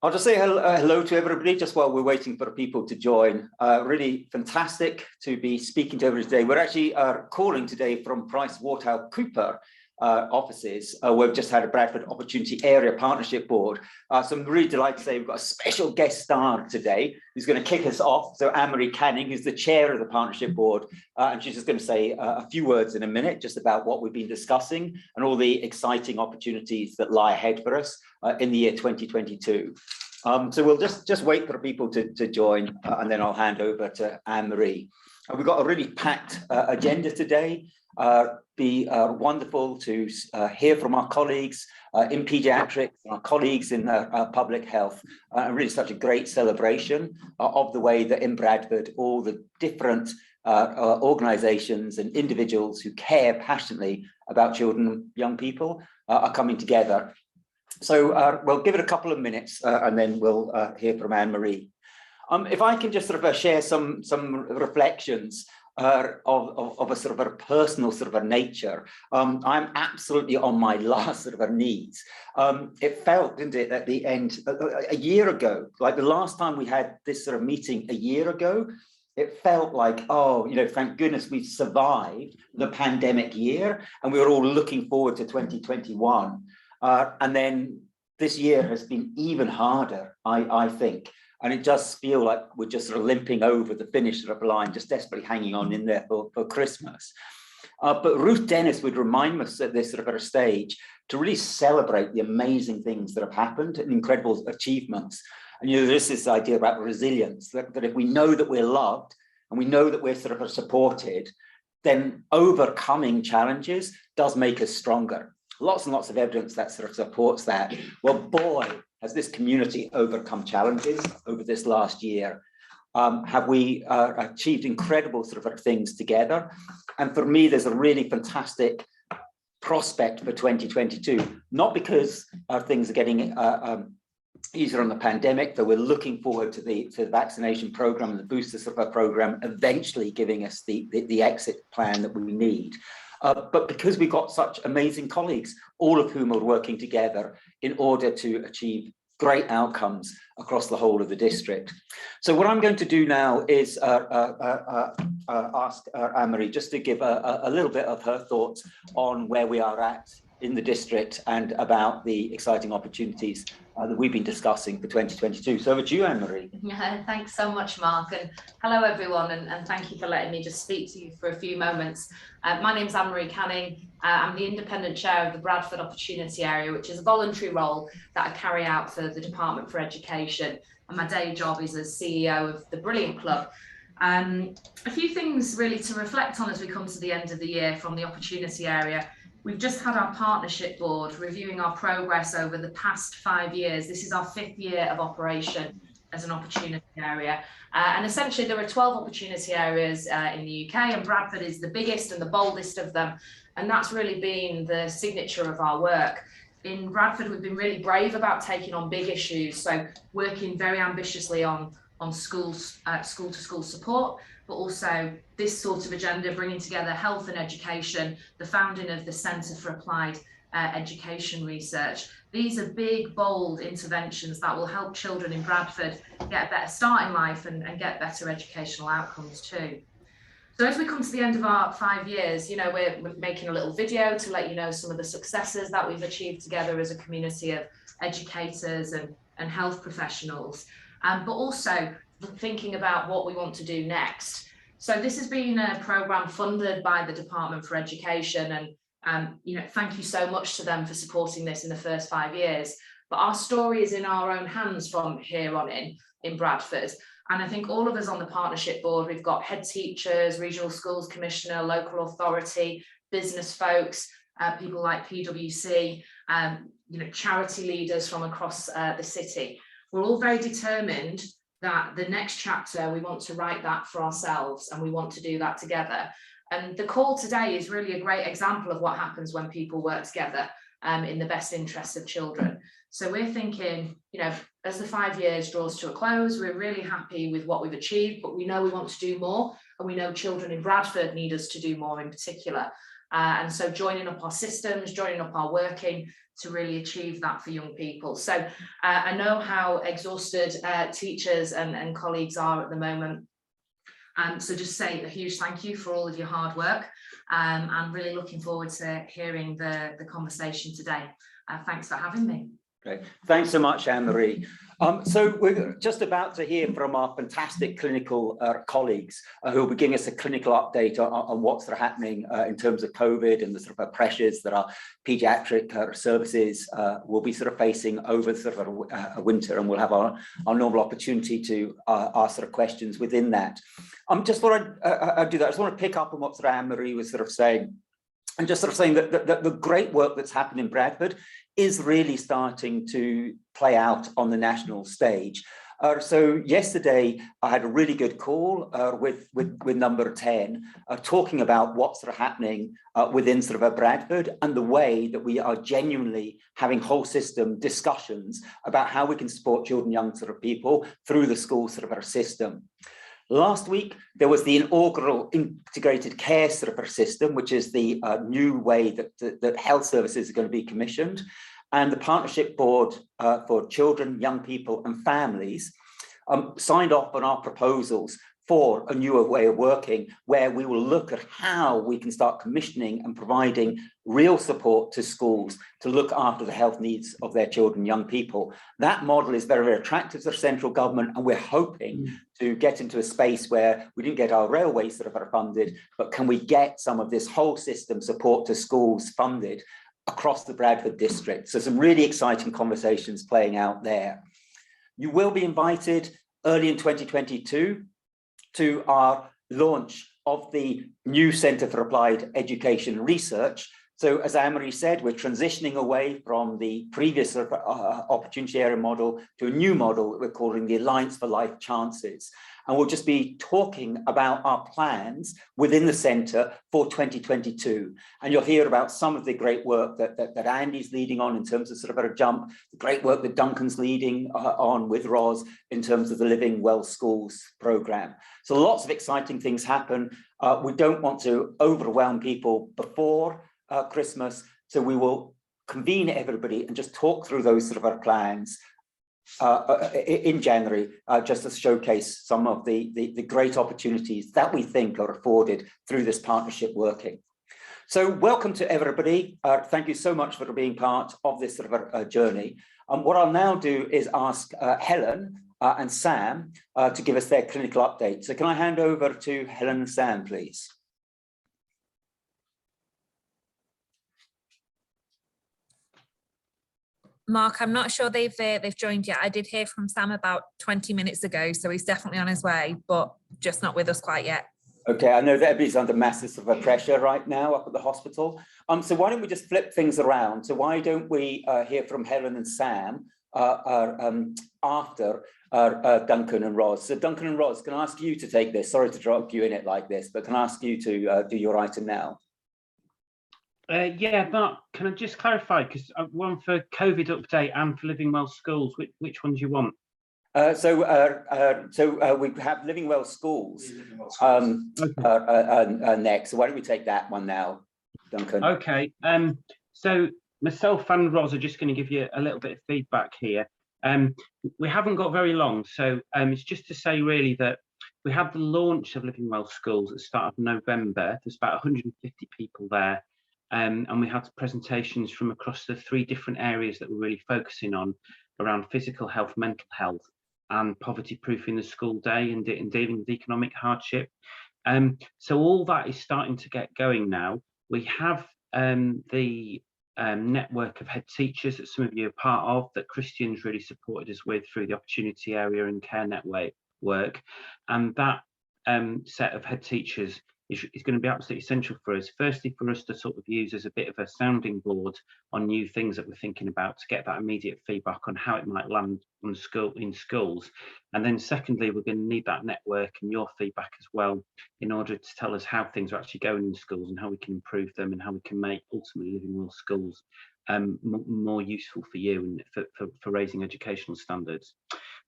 I'll just say hello to everybody just while we're waiting for people to join. Really fantastic to be speaking to everybody today. We're actually calling today from PricewaterhouseCoopers offices. We've just had a Bradford Opportunity Area Partnership Board. So I'm really delighted to say we've got a special guest star today who's going to kick us off. So Anne-Marie Canning, who's the chair of the Partnership Board, and she's just going to say a few words in a minute just about what we've been discussing and all the exciting opportunities that lie ahead for us in the year 2022. So we'll just wait for people to join and then I'll hand over to Anne-Marie. We've got a really packed agenda today. Be wonderful to hear from our colleagues in paediatrics, our colleagues in public health, and really such a great celebration of the way that in Bradford all the different organisations and individuals who care passionately about children and young people are coming together. So we'll give it a couple of minutes and then we'll hear from Anne-Marie. If I can just sort of share some reflections of a sort of a personal sort of a nature. I'm absolutely on my last sort of a knees. It felt, didn't it, at the end, a year ago, like the last time we had this sort of meeting a year ago, it felt like, oh, you know, thank goodness we survived the pandemic year and we were all looking forward to 2021. And then this year has been even harder, I think. And it does feel like we're just sort of limping over the finish of the line, just desperately hanging on in there for Christmas. But Ruth Dennis would remind us at this sort of a stage to really celebrate the amazing things that have happened and incredible achievements. And you know, there's this idea about resilience, that if we know that we're loved and we know that we're sort of supported, then overcoming challenges does make us stronger. Lots and lots of evidence that sort of supports that. Well, boy, has this community overcome challenges over this last year. Have we achieved incredible sort of things together? And for me, there's a really fantastic prospect for 2022, not because things are getting easier on the pandemic, though we're looking forward to the vaccination program and the booster sort of program eventually giving us the exit plan that we need. But because we've got such amazing colleagues, all of whom are working together in order to achieve great outcomes across the whole of the district. So what I'm going to do now is ask Anne-Marie just to give a little bit of her thoughts on where we are at in the district and about the exciting opportunities that we've been discussing for 2022. So over to you, Anne-Marie. Yeah, thanks so much, Mark, and hello everyone, and thank you for letting me just speak to you for a few moments. My name's Anne-Marie Canning. I'm the independent chair of the Bradford Opportunity Area, which is a voluntary role that I carry out for the Department for Education, and my day job is as CEO of the Brilliant Club. A few things really to reflect on as we come to the end of the year from the Opportunity Area. We've just had our partnership board reviewing our progress over the past 5 years. This is our 5th year of operation as an opportunity area. And essentially there are 12 opportunity areas in the UK, and Bradford is the biggest and the boldest of them. And that's really been the signature of our work. In Bradford, we've been really brave about taking on big issues. So working very ambitiously on schools, school-to-school support, but also this sort of agenda, bringing together health and education, the founding of the Centre for Applied Education Research. These are big, bold interventions that will help children in Bradford get a better start in life and get better educational outcomes too. So as we come to the end of our 5 years, you know, we're making a little video to let you know some of the successes that we've achieved together as a community of educators and health professionals, but also thinking about what we want to do next. So this has been a programme funded by the Department for Education, and you know, thank you so much to them for supporting this in the first 5 years. But our story is in our own hands from here on in Bradford. And I think all of us on the partnership board, we've got head teachers, regional schools commissioner, local authority, business folks, people like PwC, you know, charity leaders from across the city. We're all very determined that the next chapter, we want to write that for ourselves and we want to do that together. And the call today is really a great example of what happens when people work together in the best interests of children. So we're thinking, you know, as the 5 years draws to a close, we're really happy with what we've achieved, but we know we want to do more, and we know children in Bradford need us to do more in particular. And so joining up our systems, joining up our working to really achieve that for young people. So I know how exhausted teachers and colleagues are at the moment. So just say a huge thank you for all of your hard work. I'm really looking forward to hearing the conversation today. Thanks for having me. Great. Thanks so much, Anne-Marie. So we're just about to hear from our fantastic clinical colleagues who will be giving us a clinical update on what's happening in terms of COVID and the sort of pressures that our paediatric services will be sort of facing over sort of a winter, and we'll have our normal opportunity to ask sort of questions within that. Just before I do that, I just want to pick up on what sort of Anne-Marie was sort of saying, and just sort of saying that the great work that's happened in Bradford is really starting to play out on the national stage. So yesterday I had a really good call with number 10, talking about what's sort of happening within sort of Bradford, and the way that we are genuinely having whole system discussions about how we can support children, young sort of people through the school sort of our system. Last week, there was the inaugural integrated care sort of system, which is the new way that health services are going to be commissioned. And the Partnership Board for Children, Young People and Families signed off on our proposals for a newer way of working, where we will look at how we can start commissioning and providing real support to schools to look after the health needs of their children, young people. That model is very, very attractive to the central government, and we're hoping to get into a space where we didn't get our railways sort of funded, but can we get some of this whole system support to schools funded across the Bradford district? So some really exciting conversations playing out there. You will be invited early in 2022 to our launch of the new Centre for Applied Education and Research. So as Anne-Marie said, we're transitioning away from the previous opportunity area model to a new model that we're calling the Alliance for Life Chances. And we'll just be talking about our plans within the centre for 2022. And you'll hear about some of the great work that Andy's leading on in terms of sort of a jump, the great work that Duncan's leading on with Ros in terms of the Living Well Schools programme. So lots of exciting things happen. We don't want to overwhelm people before Christmas, so we will convene everybody and just talk through those sort of our plans in January, just to showcase some of the great opportunities that we think are afforded through this partnership working. So welcome to everybody. Thank you so much for being part of this sort of a journey. What I'll now do is ask Helen and Sam to give us their clinical update. So can I hand over to Helen and Sam, please? Mark, I'm not sure they've joined yet. I did hear from Sam about 20 minutes ago, so he's definitely on his way, but just not with us quite yet. Okay, I know that everybody's under massive sort of pressure right now up at the hospital. So why don't we just flip things around? So why don't we hear from Helen and Sam after Duncan and Ros. So Duncan and Ros, can I ask you to take this? Sorry to drop you in it like this, but can I ask you to do your item now? Yeah, Mark, can I just clarify, because one for COVID update and for Living Well Schools, which ones you want? So we have Living Well Schools next, so why don't we take that one now, Duncan? Okay, so myself and Ros are just going to give you a little bit of feedback here. We haven't got very long, so it's just to say really that we had the launch of Living Well Schools at the start of November. There's about 150 people there. And we had presentations from across the 3 different areas that we're really focusing on around physical health, mental health, and poverty proofing the school day and dealing with economic hardship. So all that is starting to get going now. We have the network of head teachers that some of you are part of, that Christian's really supported us with through the opportunity area and care network work. And that set of head teachers is going to be absolutely essential for us. Firstly, for us to sort of use as a bit of a sounding board on new things that we're thinking about, to get that immediate feedback on how it might land on in schools. And then secondly, we're going to need that network and your feedback as well in order to tell us how things are actually going in schools and how we can improve them and how we can make ultimately Living Well Schools more useful for you and for raising educational standards.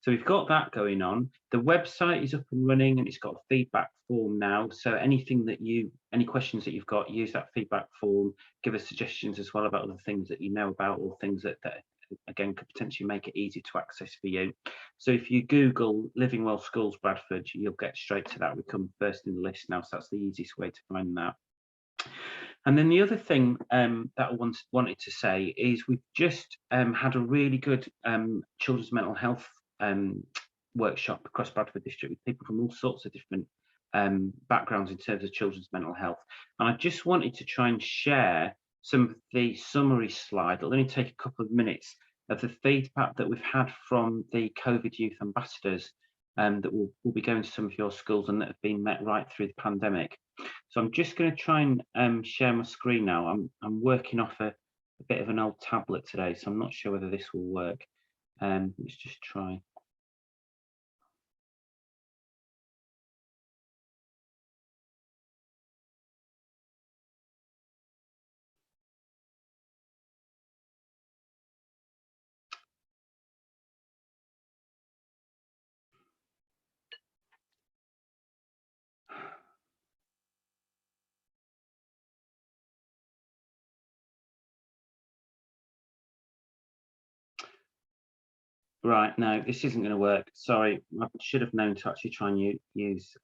So we've got that going on. The website is up and running, and it's got a feedback form now. So any questions that you've got, use that feedback form. Give us suggestions as well about other things that you know about, or things that again could potentially make it easy to access for you. So if you Google Living Well Schools Bradford, you'll get straight to that. We come first in the list now, so that's the easiest way to find that. And then the other thing that I wanted to say is we've just had a really good children's mental health workshop across Bradford District with people from all sorts of different backgrounds in terms of children's mental health. And I just wanted to try and share some of the summary slide. It'll only take a couple of minutes of the feedback that we've had from the COVID youth ambassadors that will be going to some of your schools and that have been met right through the pandemic. So I'm just going to try and share my screen now. I'm working off a bit of an old tablet today, so I'm not sure whether this will work. Let's just try. Right, no, this isn't going to work. Sorry, I should have known to actually try and use.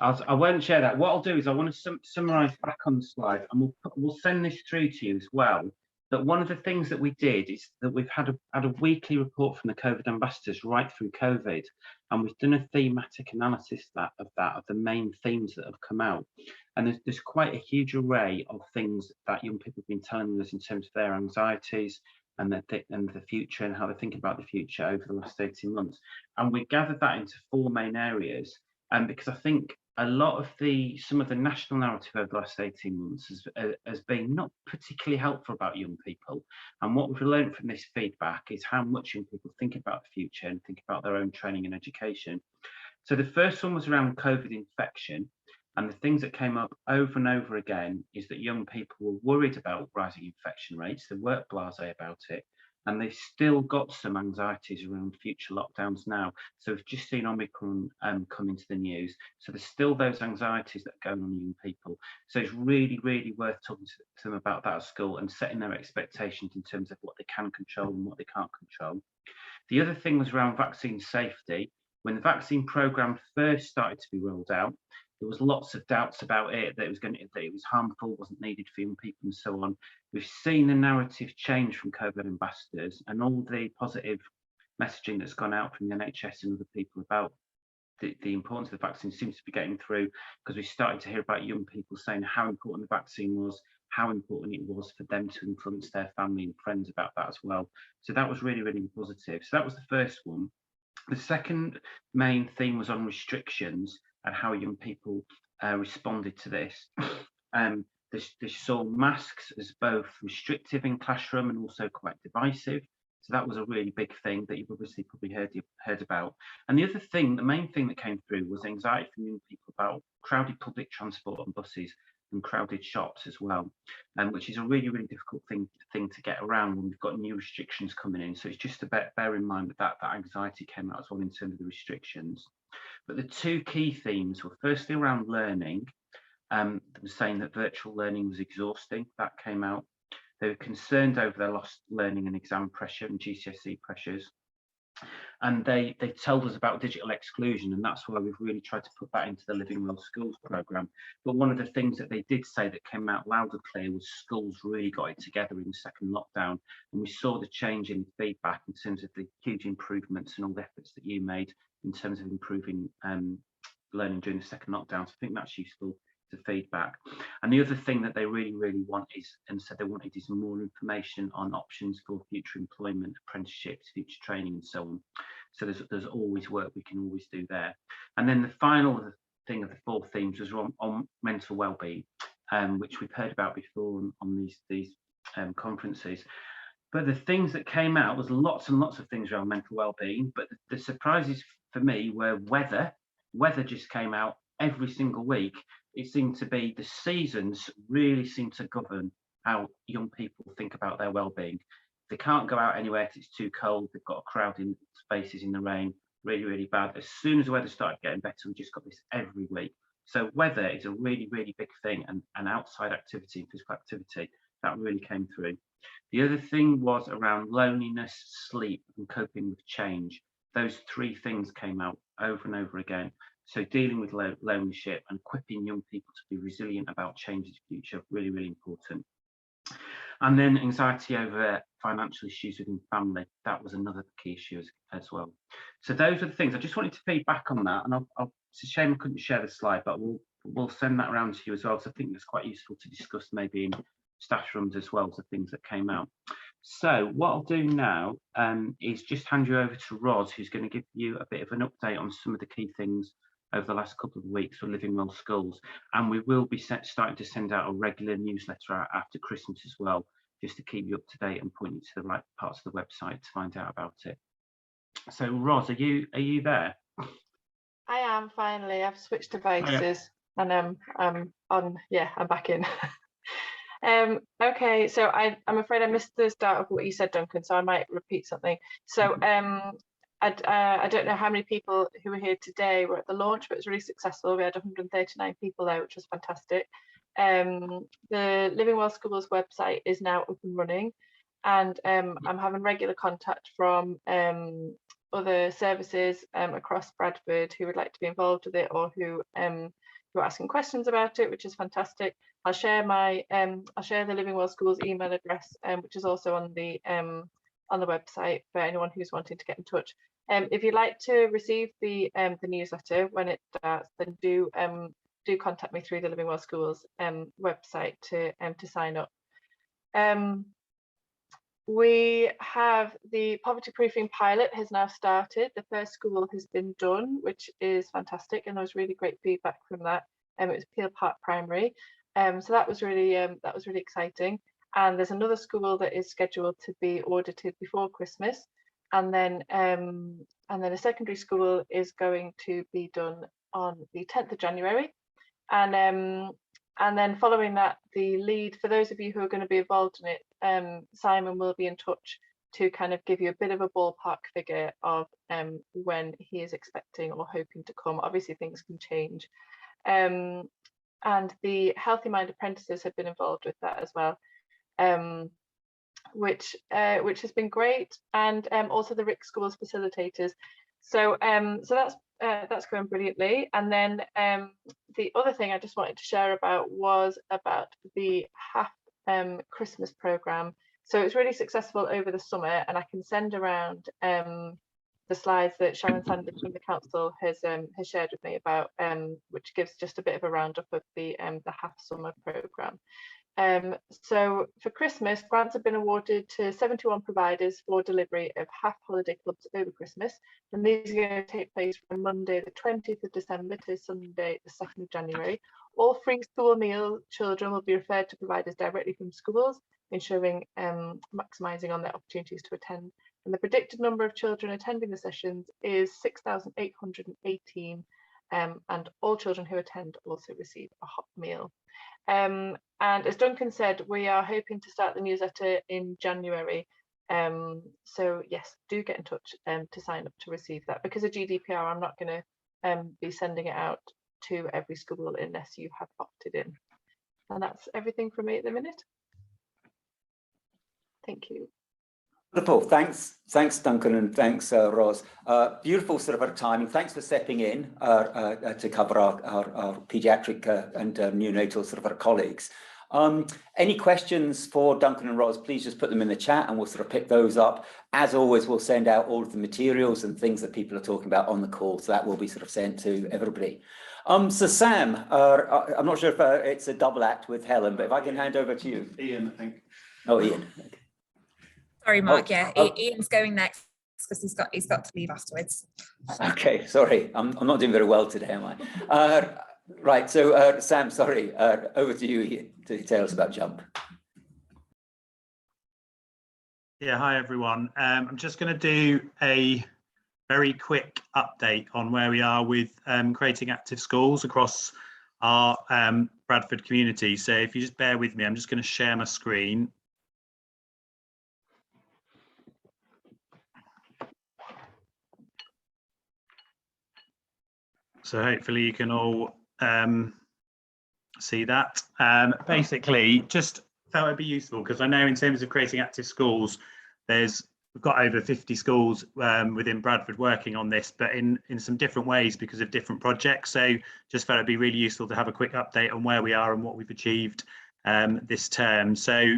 I won't share that. What I'll do is I want to summarise back on the slide, and we'll send this through to you as well. That one of the things that we did is that we've had a weekly report from the COVID ambassadors right through COVID, and we've done a thematic analysis of the main themes that have come out. And there's quite a huge array of things that young people have been telling us in terms of their anxieties and the future, and how they think about the future over the last 18 months. And we gathered that into 4 main areas, because I think a lot of some of the national narrative over the last 18 months has been not particularly helpful about young people. And what we've learned from this feedback is how much young people think about the future and think about their own training and education. So the first one was around COVID infection. And the things that came up over and over again is that young people were worried about rising infection rates. They weren't blasé about it, and they've still got some anxieties around future lockdowns now. So we've just seen Omicron come into the news. So there's still those anxieties that are going on in young people. So it's really, really worth talking to them about that at school and setting their expectations in terms of what they can control and what they can't control. The other thing was around vaccine safety. When the vaccine programme first started to be rolled out, there was lots of doubts about it, that it was harmful, wasn't needed for young people and so on. We've seen the narrative change from COVID ambassadors, and all the positive messaging that's gone out from the NHS and other people about the importance of the vaccine seems to be getting through, because we started to hear about young people saying how important the vaccine was, how important it was for them to influence their family and friends about that as well. So that was really, really positive. So that was the first one. The second main theme was on restrictions and how young people responded to this. They saw masks as both restrictive in classroom and also quite divisive. So that was a really big thing that you've obviously probably heard about. And the other thing, the main thing that came through was anxiety from young people about crowded public transport and buses and crowded shops as well, which is a really, really difficult thing to get around when we've got new restrictions coming in. So it's just to bear in mind that anxiety came out as well in terms of the restrictions. But the 2 key themes were firstly around learning. They were saying that virtual learning was exhausting. That came out. They were concerned over their lost learning and exam pressure and GCSE pressures. And they told us about digital exclusion, and that's why we've really tried to put that into the Living Well Schools programme. But one of the things that they did say that came out loud and clear was schools really got it together in the second lockdown, and we saw the change in feedback in terms of the huge improvements and all the efforts that you made in terms of improving learning during the second lockdown. So I think that's useful to feedback. And the other thing that they really, really want is, and said they wanted, is more information on options for future employment, apprenticeships, future training and so on. So there's always work we can always do there. And then the final thing of the 4 themes was on mental well-being, which we've heard about before on these conferences. But the things that came out was lots and lots of things around mental well-being, but the surprises for me were weather. Weather just came out every single week. It seemed to be the seasons really seem to govern how young people think about their well-being. They can't go out anywhere because it's too cold. They've got a crowded spaces in the rain. Really, really bad. As soon as the weather started getting better, we just got this every week. So weather is a really, really big thing, and outside activity and physical activity, that really came through. The other thing was around loneliness, sleep, and coping with change. Those three things came out over and over again. So dealing with loneliness and equipping young people to be resilient about change in the future, really, really important. And then anxiety over financial issues within family, that was another key issue as well. So those are the things. I just wanted to feedback on that, and it's a shame I couldn't share the slide, but we'll send that around to you as well. So I think it's quite useful to discuss maybe in staff rooms as well, the things that came out. So what I'll do now is just hand you over to Ros, who's going to give you a bit of an update on some of the key things over the last couple of weeks for Living Well Schools, and we will be starting to send out a regular newsletter out after Christmas as well, just to keep you up to date and point you to the right parts of the website to find out about it. So Ros, are you there? I am, finally. I've switched devices. Oh, yeah. And I'm on. Yeah, I'm back in. Okay, so I'm afraid I missed the start of what you said, Duncan, so I might repeat something. So I don't know how many people who were here today were at the launch, but it was really successful. We had 139 people there, which was fantastic. The Living Well Schools website is now up and running, and I'm having regular contact from other services across Bradford who would like to be involved with it, or who are asking questions about it, which is fantastic. I'll share the Living Well Schools email address, which is also on the website for anyone who's wanting to get in touch. If you'd like to receive the newsletter when it starts, then do contact me through the Living Well Schools website to sign up. We have the poverty proofing pilot has now started. The first school has been done, which is fantastic, and there was really great feedback from that. It was Peel Park Primary, so that was really exciting. And there's another school that is scheduled to be audited before Christmas, and then a secondary school is going to be done on the 10th of January. And then following that, the lead, for those of you who are going to be involved in it, Simon will be in touch to kind of give you a bit of a ballpark figure of when he is expecting or hoping to come. Obviously things can change. And the Healthy Mind apprentices have been involved with that as well, which has been great, and also the RIC Schools facilitators. So that's going brilliantly. And then the other thing I just wanted to share about was about the half Christmas program. So it's really successful over the summer, and I can send around the slides that Sharon Sanders from the council has shared with me about, which gives just a bit of a roundup of the half summer program. So for Christmas, grants have been awarded to 71 providers for delivery of half holiday clubs over Christmas, and these are going to take place from Monday the 20th of December to Sunday the 2nd of January. All free school meal children will be referred to providers directly from schools, ensuring maximising on their opportunities to attend. And the predicted number of children attending the sessions is 6,818, and all children who attend also receive a hot meal. And as Duncan said, we are hoping to start the newsletter in January. So yes, do get in touch to sign up to receive that. Because of GDPR, I'm not going to be sending it out to every school unless you have opted in. And that's everything from me at the minute. Thank you. Wonderful. Thanks, Duncan, and thanks, Ros. Beautiful sort of timing. Thanks for stepping in to cover our paediatric and neonatal sort of our colleagues. Any questions for Duncan and Ros, please just put them in the chat and we'll sort of pick those up. As always, we'll send out all of the materials and things that people are talking about on the call, so that will be sort of sent to everybody. So Sam, I'm not sure if it's a double act with Helen, but if I can hand over to you. Ian, I think. Oh, Ian. Okay. Sorry, Mark. Ian's going next because he's got to leave afterwards. Okay, sorry, I'm not doing very well today, am I? Right, so Sam, sorry, over to you, Ian, to tell us about Jump. Yeah, hi everyone. I'm just going to do a very quick update on where we are with creating active schools across our Bradford community. So if you just bear with me, I'm just going to share my screen. So hopefully you can all see that. Basically, just thought it'd be useful because I know in terms of creating active schools, we've got over 50 schools within Bradford working on this, but in some different ways because of different projects. So just thought it'd be really useful to have a quick update on where we are and what we've achieved this term. So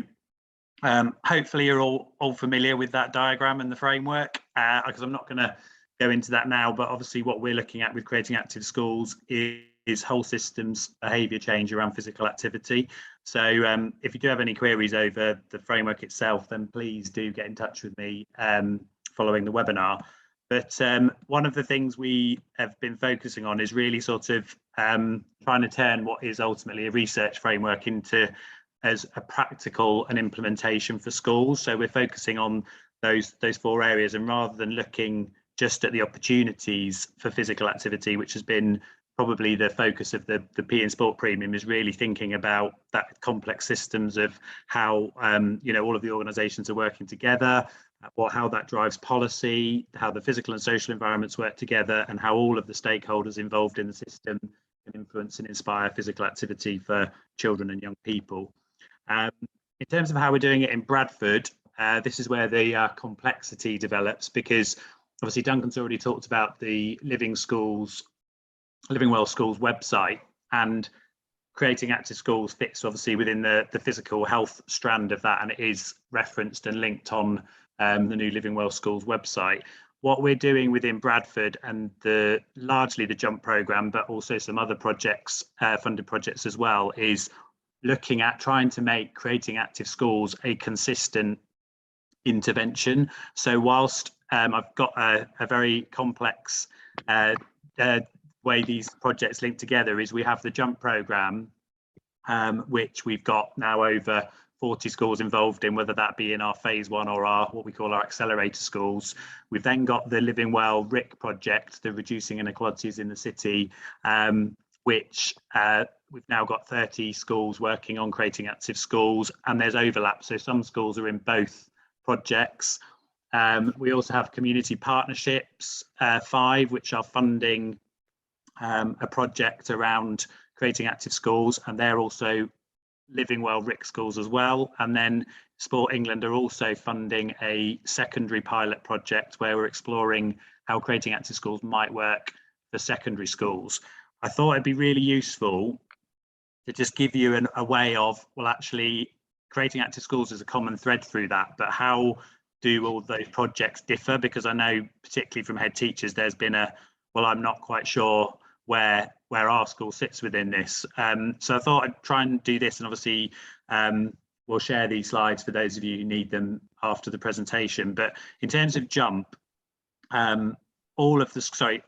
hopefully you're all familiar with that diagram and the framework, because I'm not going to go into that now, but obviously what we're looking at with creating active schools is whole systems behaviour change around physical activity. So if you do have any queries over the framework itself, then please do get in touch with me following the webinar. But one of the things we have been focusing on is really sort of trying to turn what is ultimately a research framework into as a practical and implementation for schools. So we're focusing on those 4 areas, and rather than looking just at the opportunities for physical activity, which has been probably the focus of the PE and Sport Premium, is really thinking about that complex systems of how all of the organisations are working together, how that drives policy, how the physical and social environments work together, and how all of the stakeholders involved in the system can influence and inspire physical activity for children and young people. In terms of how we're doing it in Bradford, this is where the complexity develops, because obviously Duncan's already talked about the Living Well Schools website, and creating active schools fits obviously within the physical health strand of that, and it is referenced and linked on the new Living Well Schools website. What we're doing within Bradford and largely the JUMP programme, but also some other projects, funded projects as well, is looking at trying to make creating active schools a consistent intervention. So whilst I've got a very complex way these projects link together, is we have the JUMP programme, which we've got now over 40 schools involved in, whether that be in our phase 1 or what we call our accelerator schools. We've then got the Living Well RIC project, the Reducing Inequalities in the City, which we've now got 30 schools working on creating active schools, and there's overlap. So some schools are in both projects. We also have community partnerships, 5, which are funding a project around creating active schools, and they're also Living Well RIC schools as well. And then Sport England are also funding a secondary pilot project where we're exploring how creating active schools might work for secondary schools. I thought it'd be really useful to just give you a way of, well, actually creating active schools is a common thread through that, but how do all those projects differ? Because I know particularly from head teachers, there's been well, I'm not quite sure where our school sits within this. So I thought I'd try and do this, and obviously we'll share these slides for those of you who need them after the presentation. But in terms of JUMP,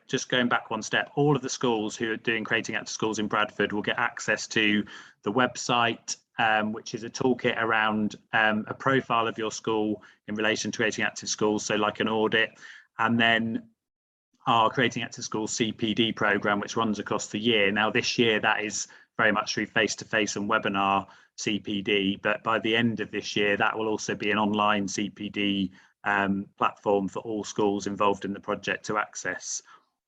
just going back one step, all of the schools who are doing creating active schools in Bradford will get access to the website, which is a toolkit around a profile of your school in relation to creating active schools, so like an audit, and then our Creating Active Schools CPD programme, which runs across the year. Now this year that is very much through face-to-face and webinar CPD, but by the end of this year that will also be an online CPD platform for all schools involved in the project to access.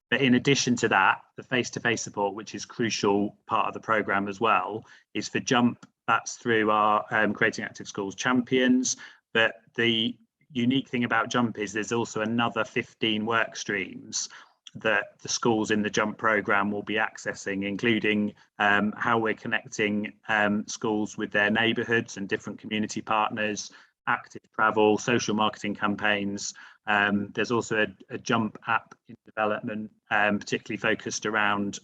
But in addition to that, the face-to-face support, which is crucial part of the programme as well, is for JUMP. That's through our Creating Active Schools champions. But the unique thing about JUMP is there's also another 15 work streams that the schools in the JUMP programme will be accessing, including how we're connecting schools with their neighbourhoods and different community partners, active travel, social marketing campaigns. There's also a JUMP app in development, particularly focused around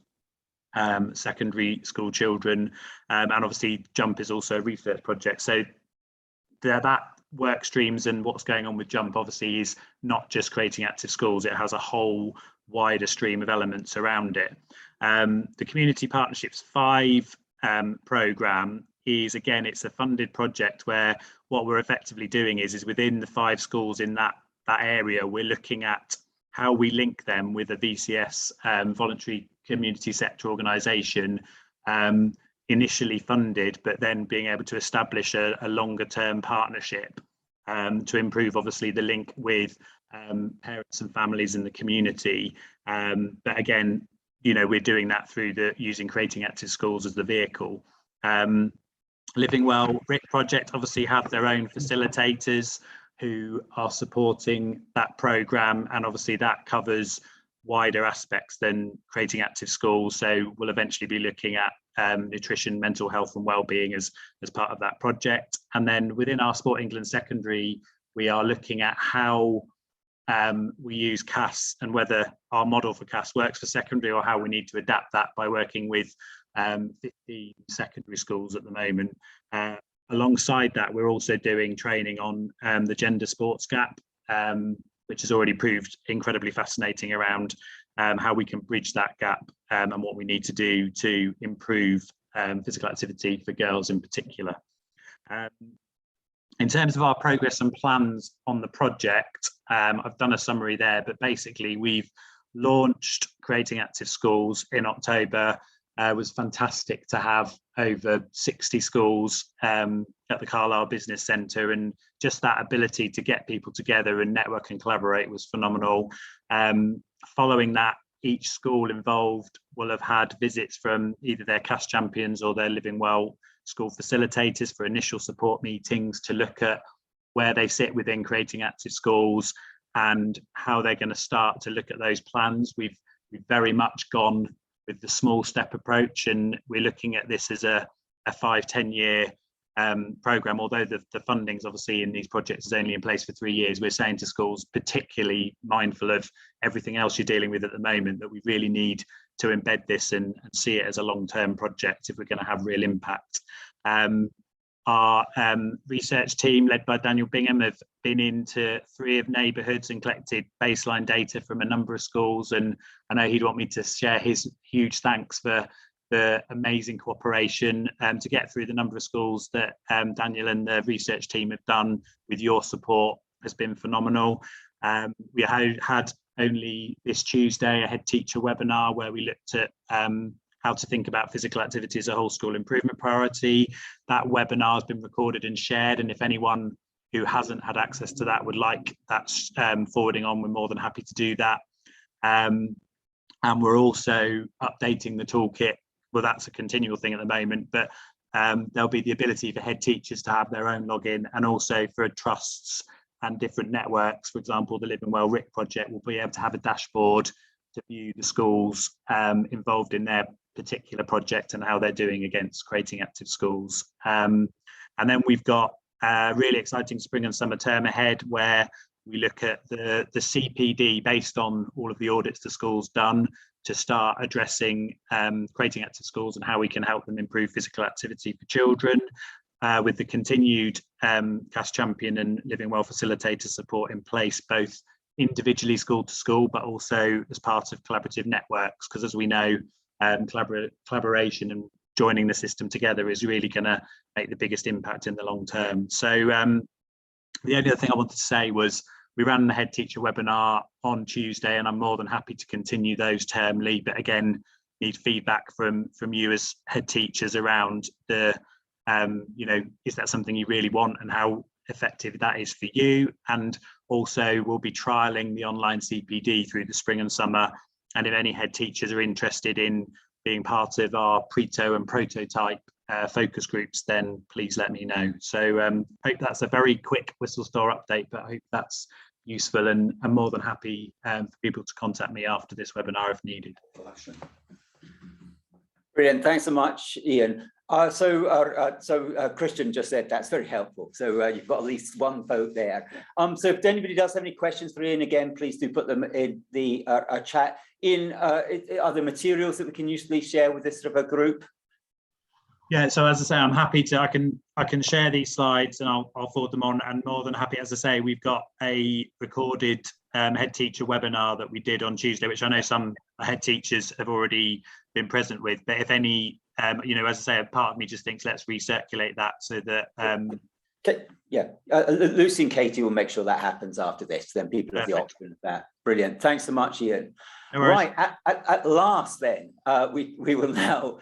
secondary school children, and obviously JUMP is also a research project. So that work streams and what's going on with JUMP obviously is not just creating active schools, it has a whole wider stream of elements around it. The Community Partnerships 5 programme is, again, it's a funded project where what we're effectively doing is within the 5 schools in that area, we're looking at how we link them with a VCS voluntary community sector organisation, initially funded, but then being able to establish a longer term partnership to improve obviously the link with parents and families in the community. But again, we're doing that through using Creating Active Schools as the vehicle. Living Well RIC project obviously have their own facilitators who are supporting that programme, and obviously that covers wider aspects than Creating Active Schools. So we'll eventually be looking at nutrition, mental health and wellbeing as part of that project. And then within our Sport England Secondary, we are looking at how we use CAS and whether our model for CAS works for secondary, or how we need to adapt that by working with 50 secondary schools at the moment. Alongside that, we're also doing training on the gender sports gap, which has already proved incredibly fascinating around how we can bridge that gap and what we need to do to improve physical activity for girls in particular. In terms of our progress and plans on the project, I've done a summary there, but basically we've launched Creating Active Schools in October. It was fantastic to have over 60 schools at the Carlisle Business Centre, and just that ability to get people together and network and collaborate was phenomenal. Following that, each school involved will have had visits from either their CAS champions or their Living Well school facilitators for initial support meetings to look at where they sit within Creating Active Schools and how they're going to start to look at those plans. We've very much gone with the small step approach, and we're looking at this as a 5-10 year programme. Although the funding's obviously in these projects is only in place for 3 years, we're saying to schools, particularly mindful of everything else you're dealing with at the moment, that we really need to embed this and see it as a long-term project if we're going to have real impact. Our research team, led by Daniel Bingham, have been into 3 of neighbourhoods and collected baseline data from a number of schools, and I know he'd want me to share his huge thanks for the amazing cooperation to get through the number of schools that Daniel and the research team have done with your support has been phenomenal. We had only this Tuesday a head teacher webinar where we looked at how to think about physical activity as a whole school improvement priority. That webinar has been recorded and shared, and if anyone who hasn't had access to that would like that forwarding on, we're more than happy to do that. And we're also updating the toolkit. Well, that's a continual thing at the moment, but there'll be the ability for head teachers to have their own login, and also for trusts and different networks. For example, the Living Well RIC project will be able to have a dashboard to view the schools involved in their particular project and how they're doing against Creating Active Schools. And then we've got a really exciting spring and summer term ahead, where we look at the CPD based on all of the audits the schools done to start addressing Creating Active Schools and how we can help them improve physical activity for children, with the continued CAS champion and Living Well facilitator support in place, both individually school to school, but also as part of collaborative networks, because as we know, collaboration and joining the system together is really going to make the biggest impact in the long term. So the only other thing I wanted to say was we ran the head teacher webinar on Tuesday, and I'm more than happy to continue those termly, but again, need feedback from you as head teachers around the is that something you really want and how effective that is for you. And also we'll be trialing the online CPD through the spring and summer, and if any head teachers are interested in being part of our Preto and Prototype focus groups, then please let me know. So hope that's a very quick whistle stop update, but I hope that's useful, and I'm more than happy for people to contact me after this webinar if needed. Brilliant, thanks so much, Ian. So Christian just said that's very helpful. So you've got at least one vote there. So if anybody does have any questions for Ian, again, please do put them in the chat. Ian, are there materials that we can usefully share with this sort of a group? Yeah, so as I say, I'm happy to, I can share these slides and I'll forward them on, and more than happy, as I say, we've got a recorded head teacher webinar that we did on Tuesday, which I know some head teachers have already been present with, but if any, as I say, a part of me just thinks let's recirculate that so that Lucy and Katie will make sure that happens after this, then people have the option of that. Brilliant, thanks so much, Ian. No worries. Right, at last then, we will now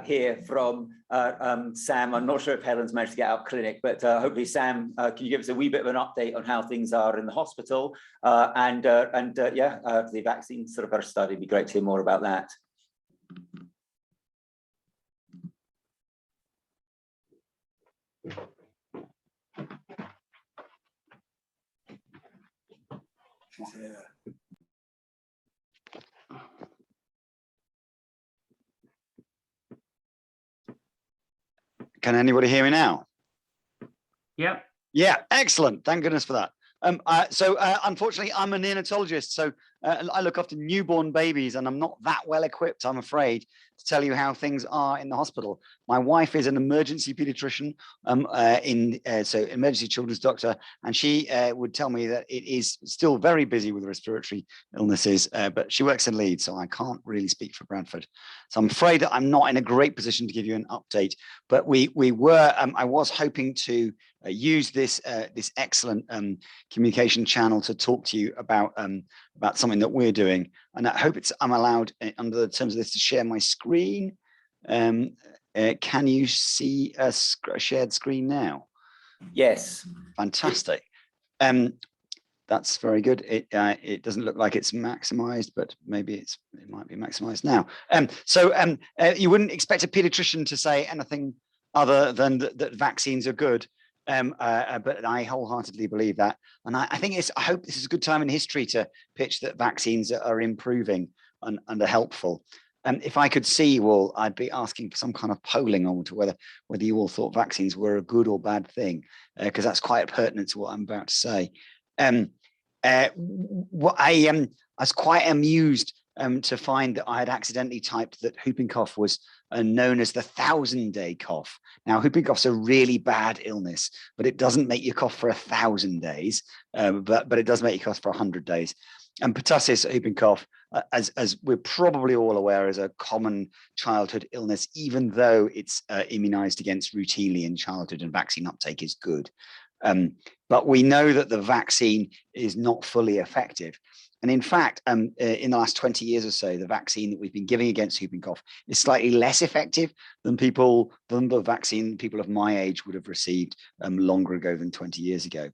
hear from Sam. I'm not sure if Helen's managed to get out clinic, but hopefully Sam, can you give us a wee bit of an update on how things are in the hospital and the vaccine sort of our study? It'd be great to hear more about that. Can anybody hear me now? Yep. Yeah, excellent. Thank goodness for that. Unfortunately, I'm a neonatologist, so I look after newborn babies, and I'm not that well equipped, I'm afraid, to tell you how things are in the hospital. My wife is an emergency pediatrician, so emergency children's doctor, and she would tell me that it is still very busy with respiratory illnesses, but she works in Leeds, so I can't really speak for Bradford. So I'm afraid that I'm not in a great position to give you an update, but I was hoping to use this excellent communication channel to talk to you about something that we're doing, and I hope I'm allowed under the terms of this to share my screen. Can you see a shared screen now? Yes. Fantastic. That's very good. It doesn't look like it's maximized, but maybe it might be maximized now. You wouldn't expect a pediatrician to say anything other than that vaccines are good. But I wholeheartedly believe that, and I hope this is a good time in history to pitch that vaccines are improving and are helpful. If I could see you all, I'd be asking for some kind of polling on to whether you all thought vaccines were a good or bad thing, because that's quite pertinent to what I'm about to say. I was quite amused to find that I had accidentally typed that whooping cough was known as the 1,000-day cough. Now, whooping cough's a really bad illness, but it doesn't make you cough for 1,000 days, but it does make you cough for 100 days. And pertussis, whooping cough, as we're probably all aware, is a common childhood illness, even though it's immunized against routinely in childhood and vaccine uptake is good. But we know that the vaccine is not fully effective. And in fact, in the last 20 years or so, the vaccine that we've been giving against whooping cough is slightly less effective than the vaccine people of my age would have received longer ago than 20 years ago.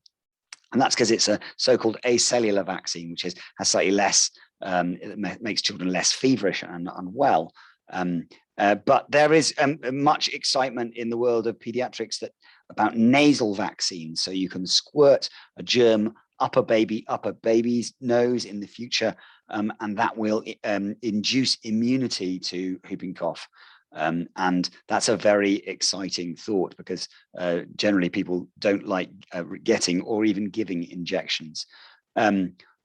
And that's because it's a so-called acellular vaccine, which has slightly less, it makes children less feverish and unwell. But there is much excitement in the world of pediatrics about nasal vaccines. So you can squirt a germ up a baby's nose in the future, and that will induce immunity to whooping cough. And that's a very exciting thought, because generally people don't like getting or even giving injections.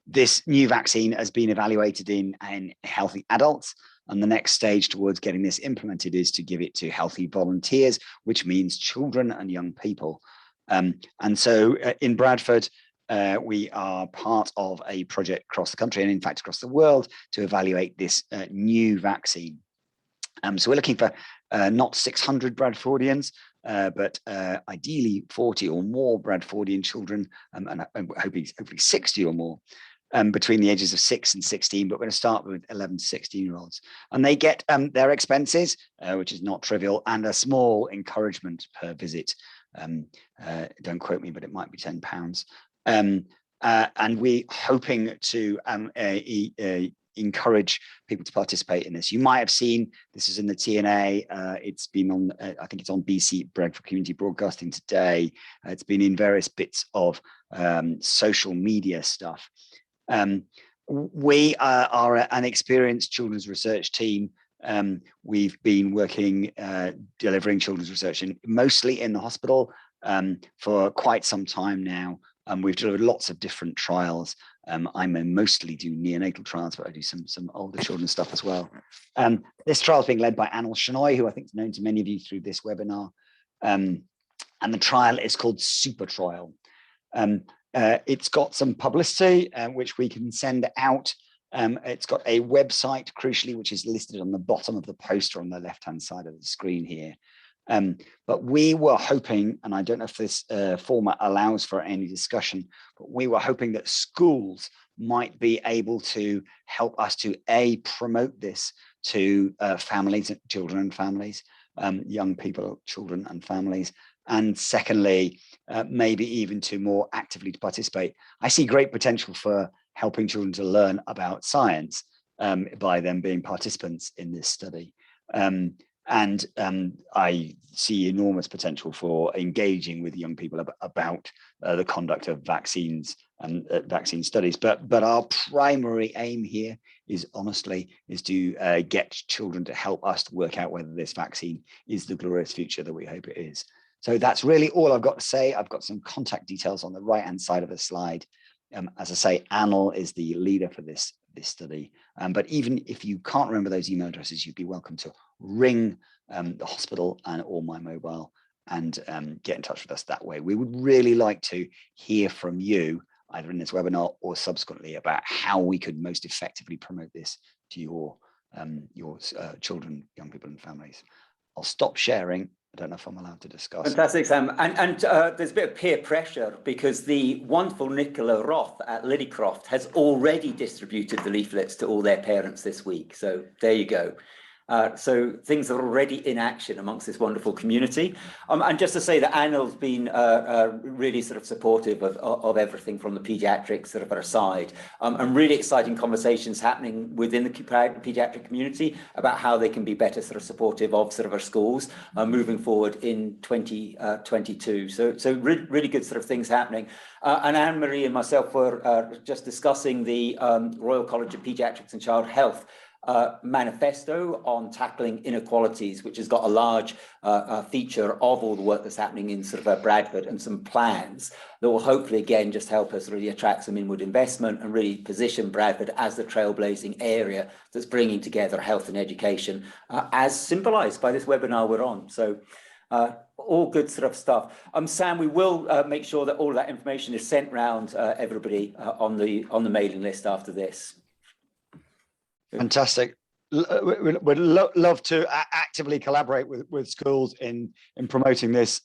This new vaccine has been evaluated in healthy adults, and the next stage towards getting this implemented is to give it to healthy volunteers, which means children and young people. And so in Bradford, we are part of a project across the country, and in fact across the world, to evaluate this new vaccine. So we're looking for not 600 Bradfordians, but ideally 40 or more Bradfordian children, and hopefully 60 or more, between the ages of 6 and 16, but we're going to start with 11 to 16-year-olds. And they get their expenses, which is not trivial, and a small encouragement per visit. Don't quote me, but it might be £10. And we're hoping to encourage people to participate in this. You might have seen, this is in the TNA, it's been on, I think it's on BC Bradford Community Broadcasting today. It's been in various bits of social media stuff. We are an experienced children's research team. We've been working, delivering children's research mostly in the hospital for quite some time now. We've delivered lots of different trials. I mostly do neonatal trials, but I do some older children's stuff as well. This trial is being led by Anil Shenoy, who I think is known to many of you through this webinar. And the trial is called Super Trial. It's got some publicity, which we can send out. It's got a website, crucially, which is listed on the bottom of the poster on the left-hand side of the screen here. But we were hoping, and I don't know if this format allows for any discussion, but we were hoping that schools might be able to help us to promote this to families, children and families, young people, children and families, and secondly, maybe even to more actively to participate. I see great potential for helping children to learn about science. by them being participants in this study. And I see enormous potential for engaging with young people about the conduct of vaccines and vaccine studies. But our primary aim here is to get children to help us to work out whether this vaccine is the glorious future that we hope it is. So that's really all I've got to say. I've got some contact details on the right-hand side of the slide. As I say, Anil is the leader for this study. But even if you can't remember those email addresses, you'd be welcome to ring the hospital or my mobile and get in touch with us that way. We would really like to hear from you, either in this webinar or subsequently, about how we could most effectively promote this to your children, young people and families. I'll stop sharing. I don't know if I'm allowed to discuss. Fantastic, Sam. And there's a bit of peer pressure because the wonderful Nicola Roth at Lilycroft has already distributed the leaflets to all their parents this week. So there you go. So things are already in action amongst this wonderful community. And just to say that Anil's been really sort of supportive of everything from the paediatrics sort of side, and really exciting conversations happening within the paediatric community about how they can be better sort of supportive of sort of our schools moving forward in 2022. So really good sort of things happening. And Anne-Marie and myself were just discussing the Royal College of Paediatrics and Child Health manifesto on tackling inequalities, which has got a large feature of all the work that's happening in sort of Bradford and some plans that will hopefully again just help us really attract some inward investment and really position Bradford as the trailblazing area that's bringing together health and education as symbolized by this webinar we're on. So all good sort of stuff. Sam, we will make sure that all of that information is sent round everybody on the mailing list after this. Fantastic. We'd love to actively collaborate with schools in promoting this.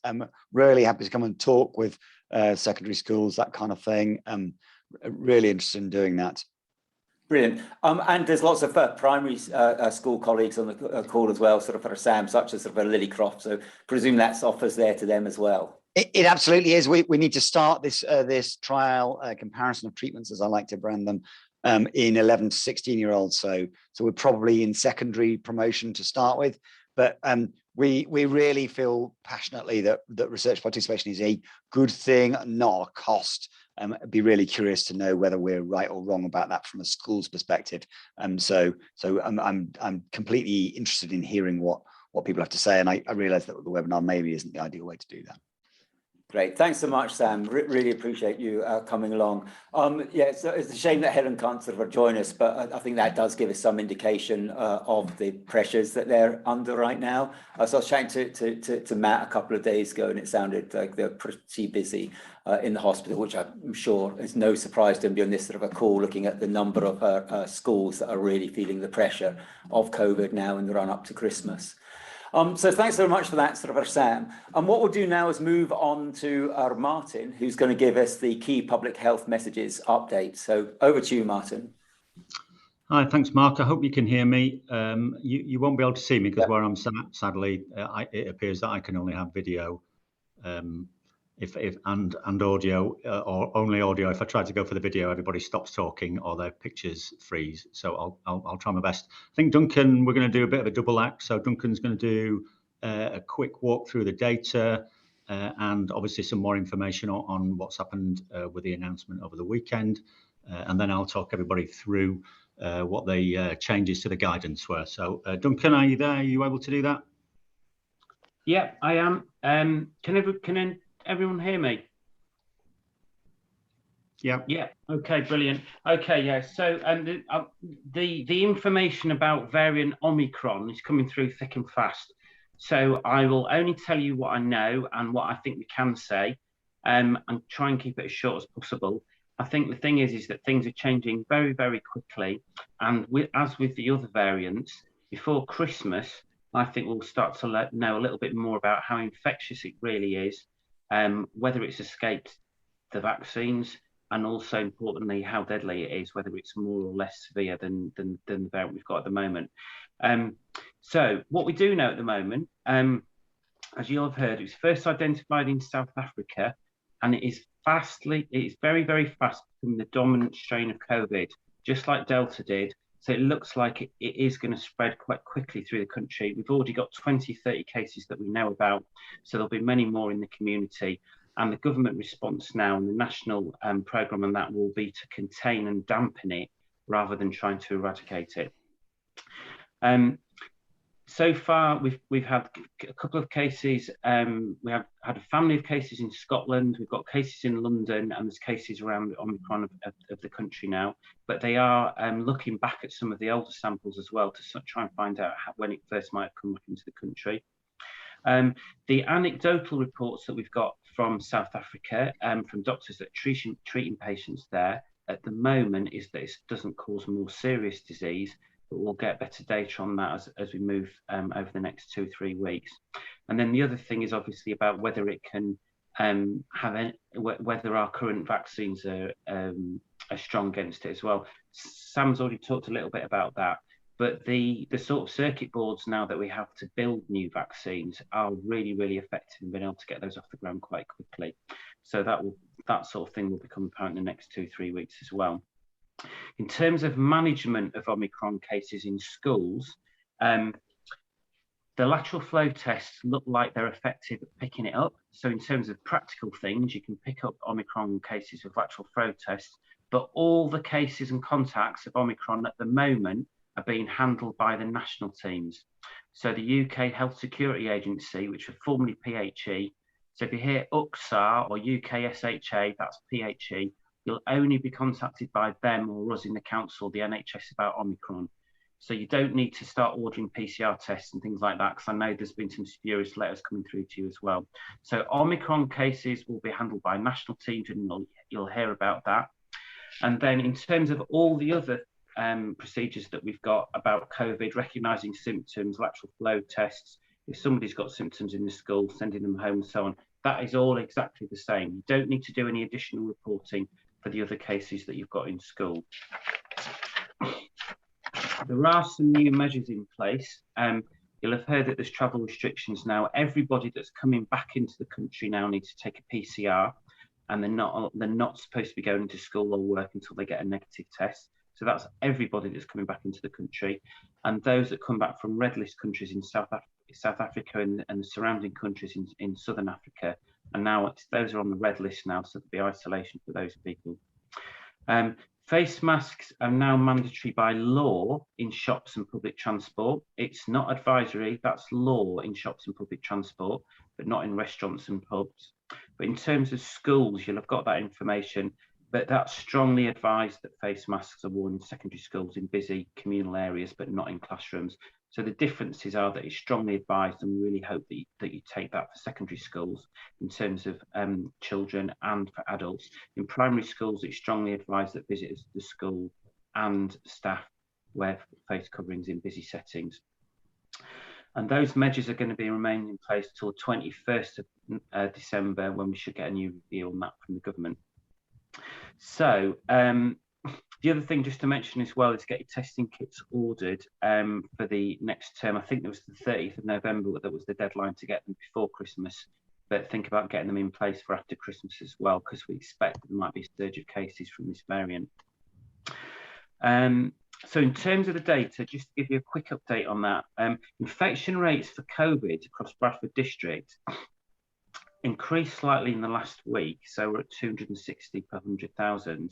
Really happy to come and talk with secondary schools, that kind of thing. Really interested in doing that. Brilliant. And there's lots of primary school colleagues on the call as well, sort of for Sam, such as sort of Lilycroft. So presume that's offers there to them as well. It absolutely is. We need to start this trial comparison of treatments, as I like to brand them, in 11 to 16-year-olds. So we're probably in secondary promotion to start with, but we really feel passionately that research participation is a good thing, not a cost. I'd be really curious to know whether we're right or wrong about that from a school's perspective. So I'm completely interested in hearing what people have to say, and I realise that the webinar maybe isn't the ideal way to do that. Great, thanks so much, Sam. Really appreciate you coming along. Yeah, it's a shame that Helen can't sort of join us, but I think that does give us some indication of the pressures that they're under right now. So I was chatting to Matt a couple of days ago, and it sounded like they're pretty busy in the hospital, which I'm sure is no surprise to be on this sort of a call, looking at the number of schools that are really feeling the pressure of COVID now in the run up to Christmas. So thanks very much for that, sort of, Sam. And what we'll do now is move on to Martin, who's going to give us the key public health messages update. So over to you, Martin. Hi, thanks, Mark. I hope you can hear me. You won't be able to see me because where I'm sat, sadly, it appears that I can only have video and audio, or only audio. If I try to go for the video, everybody stops talking or their pictures freeze. So I'll try my best. I think Duncan, we're going to do a bit of a double act. So Duncan's going to do a quick walk through the data and obviously some more information on what's happened with the announcement over the weekend. And then I'll talk everybody through what the changes to the guidance were. So Duncan, are you there? Are you able to do that? Yeah, I am. Can everyone hear me? Yeah. Okay, brilliant. Okay, yeah. So the information about variant Omicron is coming through thick and fast. So I will only tell you what I know and what I think we can say, and try and keep it as short as possible. I think the thing is that things are changing very, very quickly, and as with the other variants, before Christmas, I think we'll start to know a little bit more about how infectious it really is. Whether it's escaped the vaccines, and also importantly how deadly it is, whether it's more or less severe than the variant we've got at the moment. So what we do know at the moment, as you'll have heard, it was first identified in South Africa, and it is very, very fast becoming the dominant strain of COVID, just like Delta did. So it looks like it is going to spread quite quickly through the country. We've already got 20, 30 cases that we know about, so there'll be many more in the community. And the government response now and the national programme on that will be to contain and dampen it rather than trying to eradicate it. So far, we've had a couple of cases. We have had a family of cases in Scotland. We've got cases in London, and there's cases around the Omicron of the country now. But they are looking back at some of the older samples as well to try and find out when it first might have come back into the country. The anecdotal reports that we've got from South Africa, from doctors that are treating patients there at the moment, is that it doesn't cause more serious disease. But we'll get better data on that as we move over the next 2-3 weeks. And then the other thing is obviously about whether it can whether our current vaccines are strong against it as well. Sam's already talked a little bit about that, but the sort of circuit boards now that we have to build new vaccines are really, really effective in being able to get those off the ground quite quickly. So that sort of thing will become apparent in the next 2-3 weeks as well. In terms of management of Omicron cases in schools, the lateral flow tests look like they're effective at picking it up. So in terms of practical things, you can pick up Omicron cases with lateral flow tests, but all the cases and contacts of Omicron at the moment are being handled by the national teams. So the UK Health Security Agency, which were formerly PHE, so if you hear UKSAR or UKSHA, that's PHE, you'll only be contacted by them or us in the council, the NHS, about Omicron. So you don't need to start ordering PCR tests and things like that, because I know there's been some spurious letters coming through to you as well. So Omicron cases will be handled by national teams, and you'll hear about that. And then in terms of all the other procedures that we've got about COVID, recognising symptoms, lateral flow tests, if somebody's got symptoms in the school, sending them home and so on, that is all exactly the same. You don't need to do any additional reporting for the other cases that you've got in school. There are some new measures in place. You'll have heard that there's travel restrictions now. Everybody that's coming back into the country now needs to take a PCR, and they're not supposed to be going into school or work until they get a negative test. So that's everybody that's coming back into the country. And those that come back from red list countries in South Africa and the surrounding countries in Southern Africa, and now those are on the red list now, so there'll be isolation for those people. Face masks are now mandatory by law in shops and public transport. It's not advisory, that's law in shops and public transport, but not in restaurants and pubs. But in terms of schools, you'll have got that information, but that's strongly advised that face masks are worn in secondary schools in busy communal areas, but not in classrooms. So the differences are that it's strongly advised, and we really hope that you take that for secondary schools in terms of children and for adults. In primary schools, it's strongly advised that visitors to the school and staff wear face coverings in busy settings. And those measures are going to be remaining in place till the 21st of December, when we should get a new review on that from the government. So the other thing just to mention as well is get your testing kits ordered for the next term. I think it was the 30th of November that was the deadline to get them before Christmas, but think about getting them in place for after Christmas as well, because we expect there might be a surge of cases from this variant. So in terms of the data, just to give you a quick update on that, infection rates for COVID across Bradford district increased slightly in the last week, so we're at 260 per 100,000.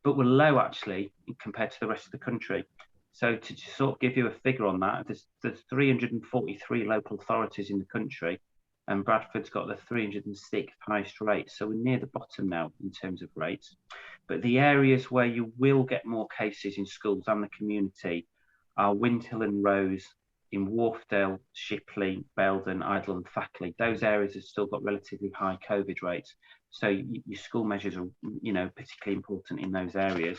But we're low actually compared to the rest of the country. So to sort of give you a figure on that, there's 343 local authorities in the country, and Bradford's got the 306th highest rate. So we're near the bottom now in terms of rates. But the areas where you will get more cases in schools and the community are Windhill and Rose, in Wharfdale, Shipley, Belden, Idle and Thackley. Those areas have still got relatively high COVID rates. So your school measures are, particularly important in those areas.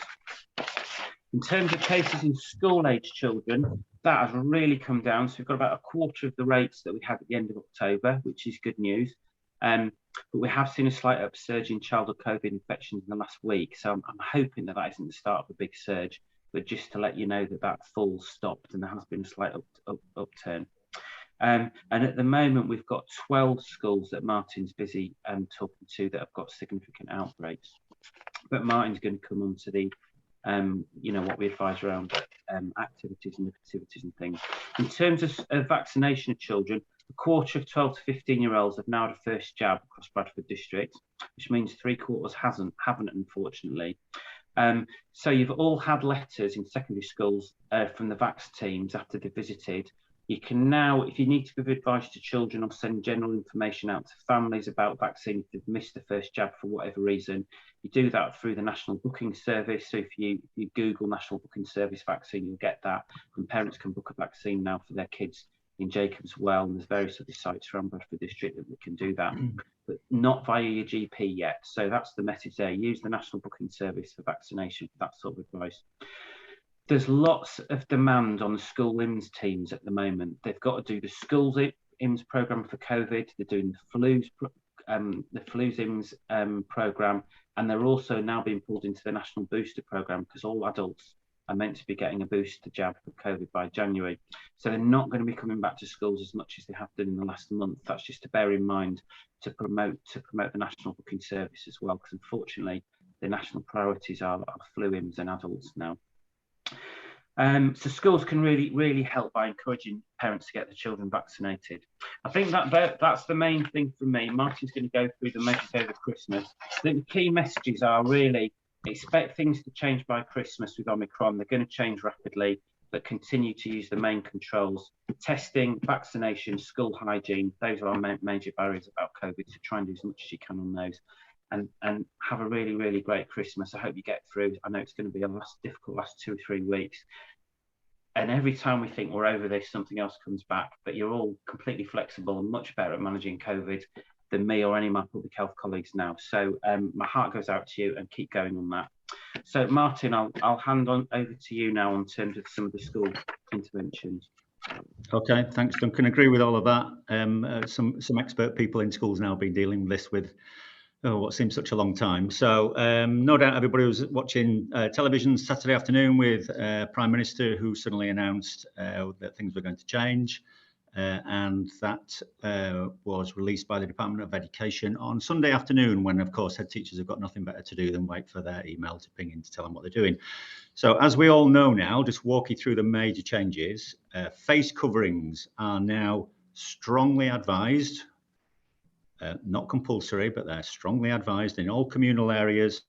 In terms of cases in school-age children, that has really come down. So we've got about a quarter of the rates that we had at the end of October, which is good news. But we have seen a slight upsurge in childhood COVID infections in the last week. So I'm hoping that isn't the start of a big surge, but just to let you know that fall stopped and there has been a slight upturn. And at the moment, we've got 12 schools that Martin's busy talking to that have got significant outbreaks. But Martin's going to come on to the you know, what we advise around activities and activities and things. In terms of vaccination of children, a quarter of 12 to 15-year-olds have now had a first jab across Bradford district, which means 3/4 haven't, unfortunately. So you've all had letters in secondary schools from the vax teams after they visited. You can now, if you need to give advice to children or send general information out to families about vaccine if they've missed the first jab for whatever reason, you do that through the National Booking Service. So if you Google National Booking Service vaccine, you'll get that. And parents can book a vaccine now for their kids in Jacobs Well, and there's various other sites around Bradford district that we can do that, but not via your GP yet. So that's the message there. Use the National Booking Service for vaccination for that sort of advice. There's lots of demand on the school IMS teams at the moment. They've got to do the schools IMS program for COVID. They're doing the flu's IMS program, and they're also now being pulled into the national booster program because all adults are meant to be getting a booster jab for COVID by January. So they're not going to be coming back to schools as much as they have done in the last month. That's just to bear in mind to promote the National Booking Service as well, because unfortunately the national priorities are flu IMS and adults now. So schools can really help by encouraging parents to get their children vaccinated. I think that's the main thing for me. Martin's going to go through the measures over Christmas. I think the key messages are really expect things to change by Christmas with Omicron. They're going to change rapidly, but continue to use the main controls: testing, vaccination, school hygiene. Those are our major barriers about COVID, so try and do as much as you can on those. And have a really great Christmas. I hope you get through. I know it's going to be a difficult last 2 or 3 weeks. And every time we think we're over this, something else comes back. But you're all completely flexible and much better at managing COVID than me or any of my public health colleagues now. So my heart goes out to you, and keep going on that. So Martin, I'll hand on over to you now in terms of some of the school interventions. Okay, thanks, Duncan. Agree with all of that. Some expert people in schools now have been dealing with this with what seems such a long time. So no doubt everybody was watching television Saturday afternoon with Prime Minister, who suddenly announced that things were going to change. And that was released by the Department of Education on Sunday afternoon, when, of course, head teachers have got nothing better to do than wait for their email to ping in to tell them what they're doing. So as we all know now, just walk you through the major changes. Face coverings are now strongly advised, not compulsory, but they're strongly advised in all communal areas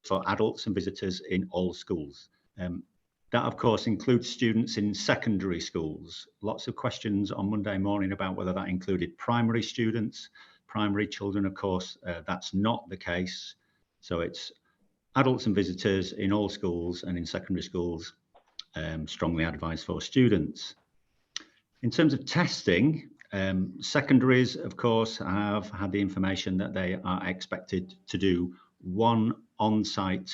for adults and visitors in all schools. That, of course, includes students in secondary schools. Lots of questions on Monday morning about whether that included primary students, primary children. Of course, that's not the case. So it's adults and visitors in all schools, and in secondary schools, strongly advised for students. In terms of testing, secondaries, of course, have had the information that they are expected to do one on-site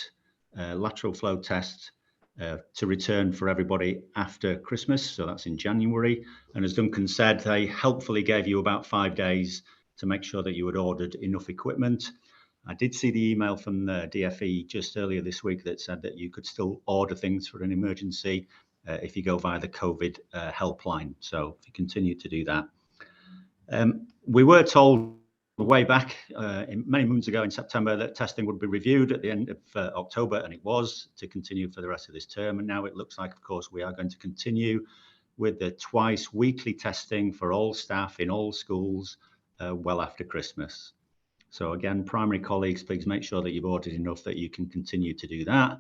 lateral flow test to return for everybody after Christmas. So that's in January. And as Duncan said, they helpfully gave you about 5 days to make sure that you had ordered enough equipment. I did see the email from the DFE just earlier this week that said that you could still order things for an emergency if you go via the COVID helpline. So if you continue to do that. We were told way back many moons ago in September that testing would be reviewed at the end of October, and it was to continue for the rest of this term. And now it looks like, of course, we are going to continue with the twice weekly testing for all staff in all schools well after Christmas. So again, primary colleagues, please make sure that you've ordered enough that you can continue to do that.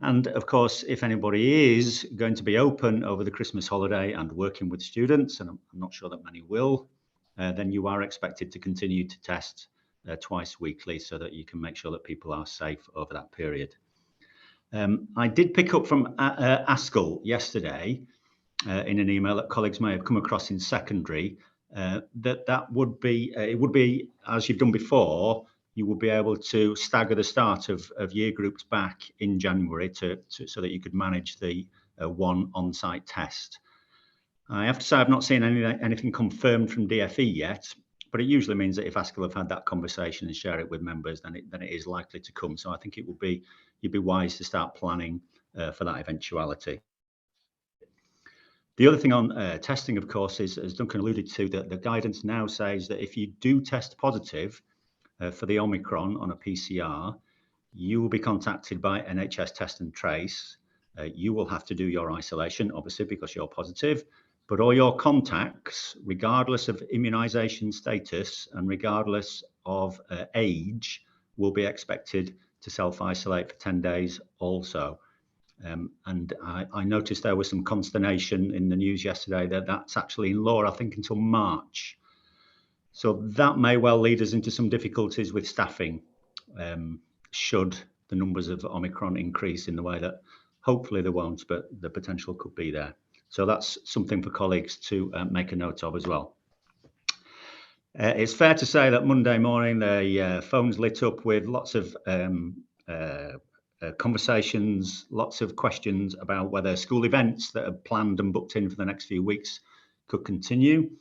And of course, if anybody is going to be open over the Christmas holiday and working with students, and I'm not sure that many will, then you are expected to continue to test twice weekly so that you can make sure that people are safe over that period. I did pick up from ASCL yesterday in an email that colleagues may have come across in secondary, that would be, it would be, as you've done before, you will be able to stagger the start of year groups back in January so that you could manage the one on-site test. I have to say I've not seen anything confirmed from DFE yet, but it usually means that if ASCL have had that conversation and share it with members, then it is likely to come. So I think it would be, you'd be wise to start planning for that eventuality. The other thing on testing, of course, is, as Duncan alluded to, that the guidance now says that if you do test positive for the Omicron on a PCR, you will be contacted by NHS Test and Trace. You will have to do your isolation, obviously, because you're positive, but all your contacts, regardless of immunisation status and regardless of age, will be expected to self-isolate for 10 days also. And I noticed there was some consternation in the news yesterday that that's actually in law, I think, until March. So that may well lead us into some difficulties with staffing, should the numbers of Omicron increase in the way that hopefully they won't, but the potential could be there. So that's something for colleagues to make a note of as well. It's fair to say that Monday morning the phones lit up with lots of conversations, lots of questions about whether school events that are planned and booked in for the next few weeks could continue.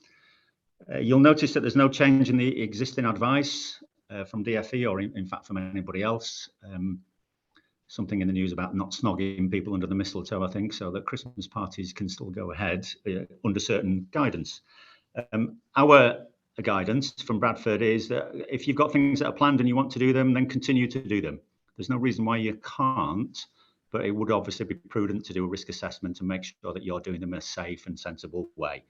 You'll notice that there's no change in the existing advice from DFE or in fact from anybody else. Something in the news about not snogging people under the mistletoe, I think, so that Christmas parties can still go ahead under certain guidance. Our guidance from Bradford is that if you've got things that are planned and you want to do them, then continue to do them. There's no reason why you can't, but it would obviously be prudent to do a risk assessment and make sure that you're doing them in a safe and sensible way.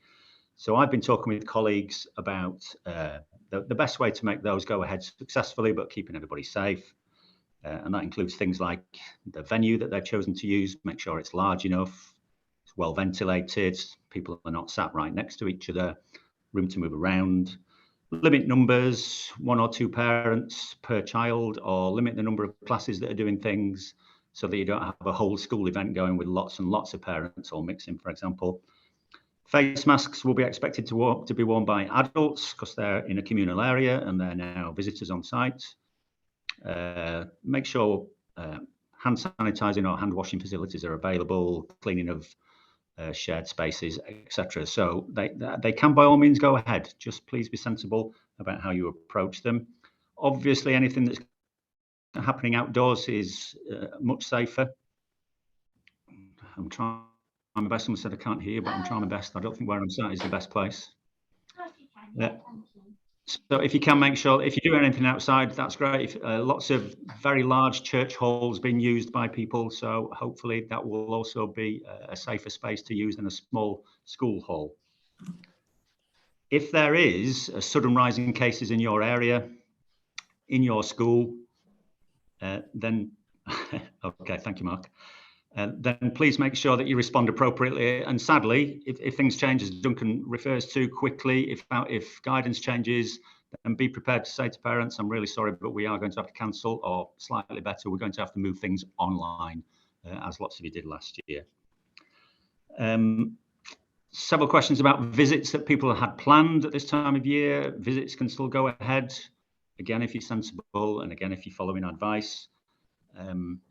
So I've been talking with colleagues about the best way to make those go ahead successfully, but keeping everybody safe. And that includes things like the venue that they've chosen to use, make sure it's large enough, it's well ventilated, people are not sat right next to each other, room to move around, limit numbers, 1 or 2 parents per child, or limit the number of classes that are doing things so that you don't have a whole school event going with lots and lots of parents all mixing, for example. Face masks will be expected to be worn by adults because they're in a communal area and they're now visitors on site. Make sure hand sanitizing or hand washing facilities are available, cleaning of shared spaces, etc. So they can by all means go ahead. Just please be sensible about how you approach them. Obviously, anything that's happening outdoors is much safer. I'm trying my best. Someone said I can't hear, but I'm trying my best. I don't think where I'm sat is the best place. Yeah. So if you can make sure, if you're doing anything outside, that's great. Lots of very large church halls being used by people. So hopefully that will also be a safer space to use than a small school hall. If there is a sudden rise in cases in your area, in your school, then, okay, thank you, Mark. Then please make sure that you respond appropriately. And sadly, if things change, as Duncan refers to, quickly, if guidance changes, then be prepared to say to parents, I'm really sorry, but we are going to have to cancel, or slightly better, we're going to have to move things online, as lots of you did last year. Several questions about visits that people had planned at this time of year. Visits can still go ahead, again, if you're sensible, and again, if you're following advice.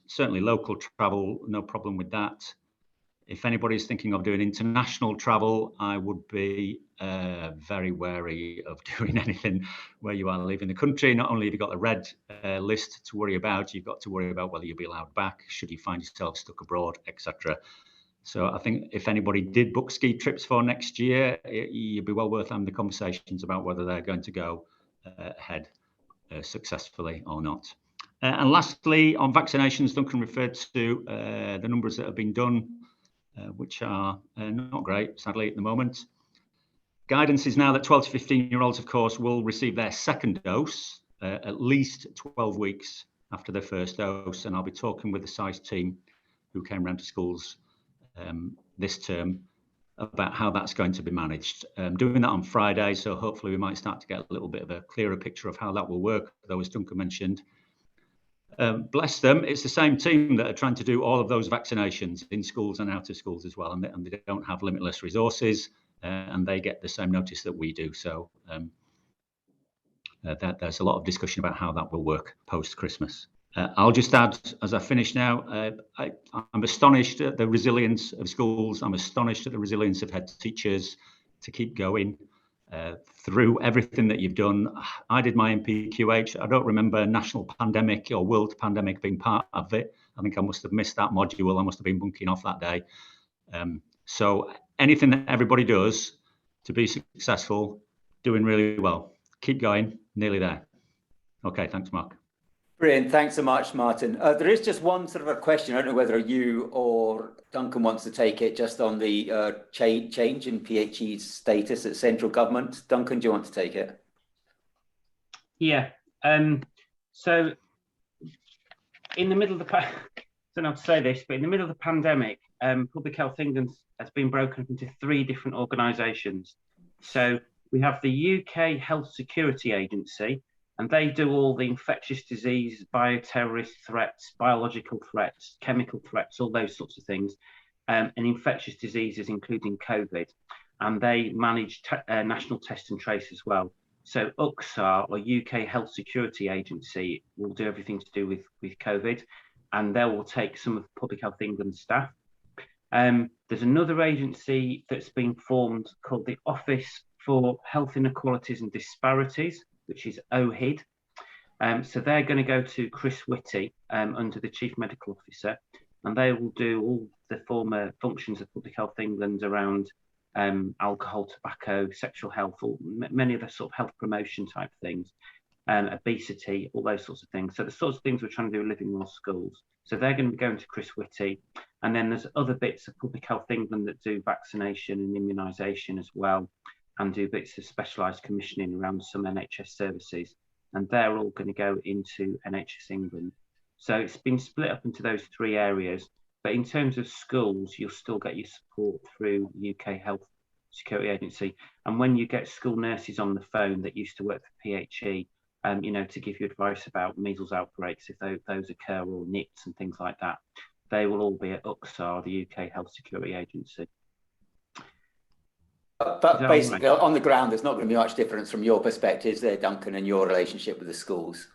Certainly local travel, no problem with that. If anybody's thinking of doing international travel, I would be very wary of doing anything where you are leaving the country. Not only have you got the red list to worry about, you've got to worry about whether you'll be allowed back, should you find yourself stuck abroad, etc. So I think if anybody did book ski trips for next year, you'd be well worth having the conversations about whether they're going to go ahead successfully or not. And lastly, on vaccinations, Duncan referred to the numbers that have been done, which are not great, sadly, at the moment. Guidance is now that 12 to 15-year-olds, of course, will receive their second dose at least 12 weeks after their first dose. And I'll be talking with the SICE team who came round to schools this term about how that's going to be managed. Doing that on Friday, so hopefully we might start to get a little bit of a clearer picture of how that will work, though, as Duncan mentioned. Bless them, it's the same team that are trying to do all of those vaccinations in schools and out of schools as well, and they don't have limitless resources, and they get the same notice that we do. So there's a lot of discussion about how that will work post-Christmas. I'll just add, as I finish now, I'm astonished at the resilience of schools. I'm astonished at the resilience of head teachers to keep going through everything that you've done. I did my MPQH. I don't remember national pandemic or world pandemic being part of it. I think I must have missed that module. I must have been bunking off that day. So anything that everybody does to be successful, doing really well. Keep going, nearly there. Okay, thanks, Mark. Brilliant, thanks so much, Martin. There is just one sort of a question. I don't know whether you or Duncan wants to take it, just on the change in PHE's status at central government. Duncan, do you want to take it? Yeah. So in the middle of the, I don't know how to say this, but in the middle of the pandemic, Public Health England has been broken up into 3 different organisations. So we have the UK Health Security Agency, and they do all the infectious disease, bioterrorist threats, biological threats, chemical threats, all those sorts of things, and infectious diseases, including COVID. And they manage national test and trace as well. So UCSAR, or UK Health Security Agency, will do everything to do with COVID, and they will take some of Public Health England staff. There's another agency that's been formed called the Office for Health Inequalities and Disparities, which is OHID. So they're going to go to Chris Whitty under the Chief Medical Officer, and they will do all the former functions of Public Health England around alcohol, tobacco, sexual health, many of the sort of health promotion type things, obesity, all those sorts of things. So the sorts of things we're trying to do in Living More Schools. So they're going to be going to Chris Whitty. And then there's other bits of Public Health England that do vaccination and immunisation as well, and do bits of specialised commissioning around some NHS services. And they're all going to go into NHS England. So it's been split up into those 3 areas. But in terms of schools, you'll still get your support through UK Health Security Agency. And when you get school nurses on the phone that used to work for PHE, you know, to give you advice about measles outbreaks, if those occur, or NIPS and things like that, they will all be at UCSAR, the UK Health Security Agency. But basically, right, on the ground, there's not going to be much difference from your perspectives there, Duncan, and your relationship with the schools.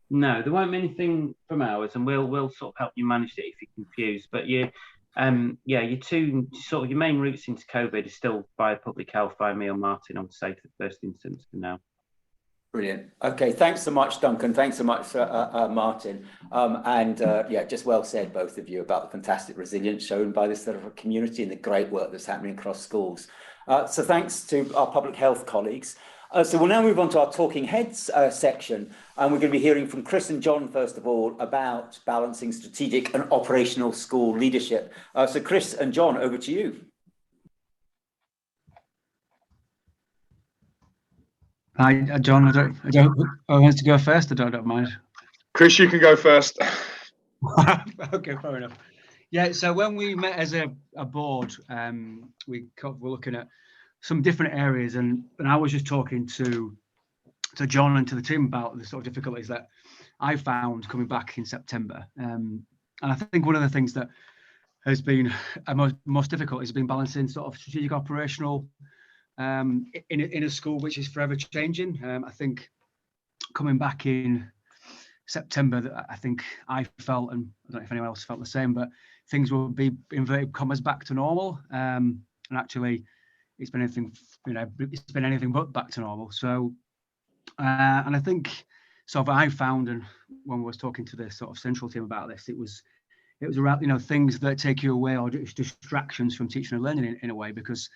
No, there won't be anything from ours, and we'll sort of help you manage it if you're confused. But yeah, your main routes into COVID is still via public health, by me or Martin, I would say, for the first instance for now. Brilliant. Okay, thanks so much, Duncan. Thanks so much, Martin. Yeah, just well said, both of you, about the fantastic resilience shown by this sort of a community and the great work that's happening across schools. So thanks to our public health colleagues. So we'll now move on to our Talking Heads section, and we're going to be hearing from Chris and John, first of all, about balancing strategic and operational school leadership. So Chris and John, over to you. Hi, John. I want to go first. I don't mind. Chris, you can go first. Okay, fair enough. Yeah. So when we met as a board, we were looking at some different areas, and I was just talking to John and to the team about the sort of difficulties that I found coming back in September. And I think one of the things that has been most difficult has been balancing sort of strategic operational in a school which is forever changing. I think coming back in September, I think I felt, and I don't know if anyone else felt the same, but things will be, inverted commas, back to normal. And actually, it's been anything but back to normal. So, and I think sort of I found, and when we was talking to the sort of central team about this, it was around, things that take you away, or just distractions from teaching and learning in a way, because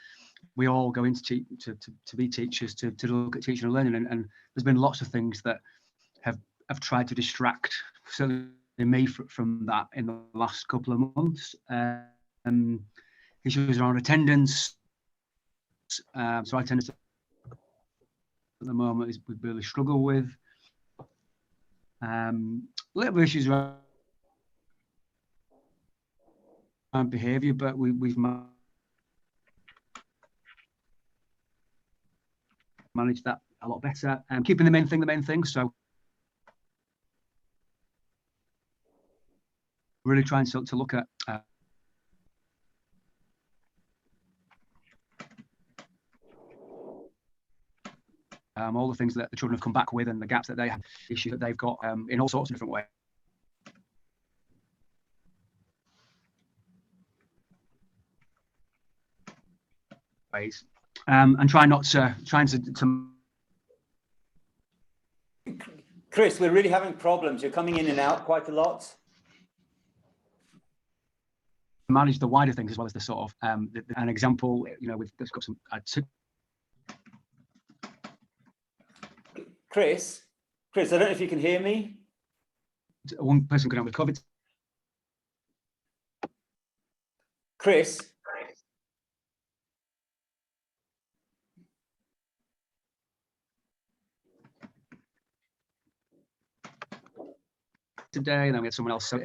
we all go into to be teachers to look at teaching and learning, and there's been lots of things that have tried to distract certainly me from that in the last couple of months. Issues around attendance. So attendance at the moment is we really struggle with. Little issues around behaviour, but we've managed that a lot better, and keeping the main thing. So really trying to look at all the things that the children have come back with, and the gaps that they have, issues that they've got in all sorts of different ways. And trying to Chris, we're really having problems. You're coming in and out quite a lot. Manage the wider things as well as the sort of an example. We've got some. Chris, I don't know if you can hear me. one person going out with COVID Chris. today, and then we had someone else. So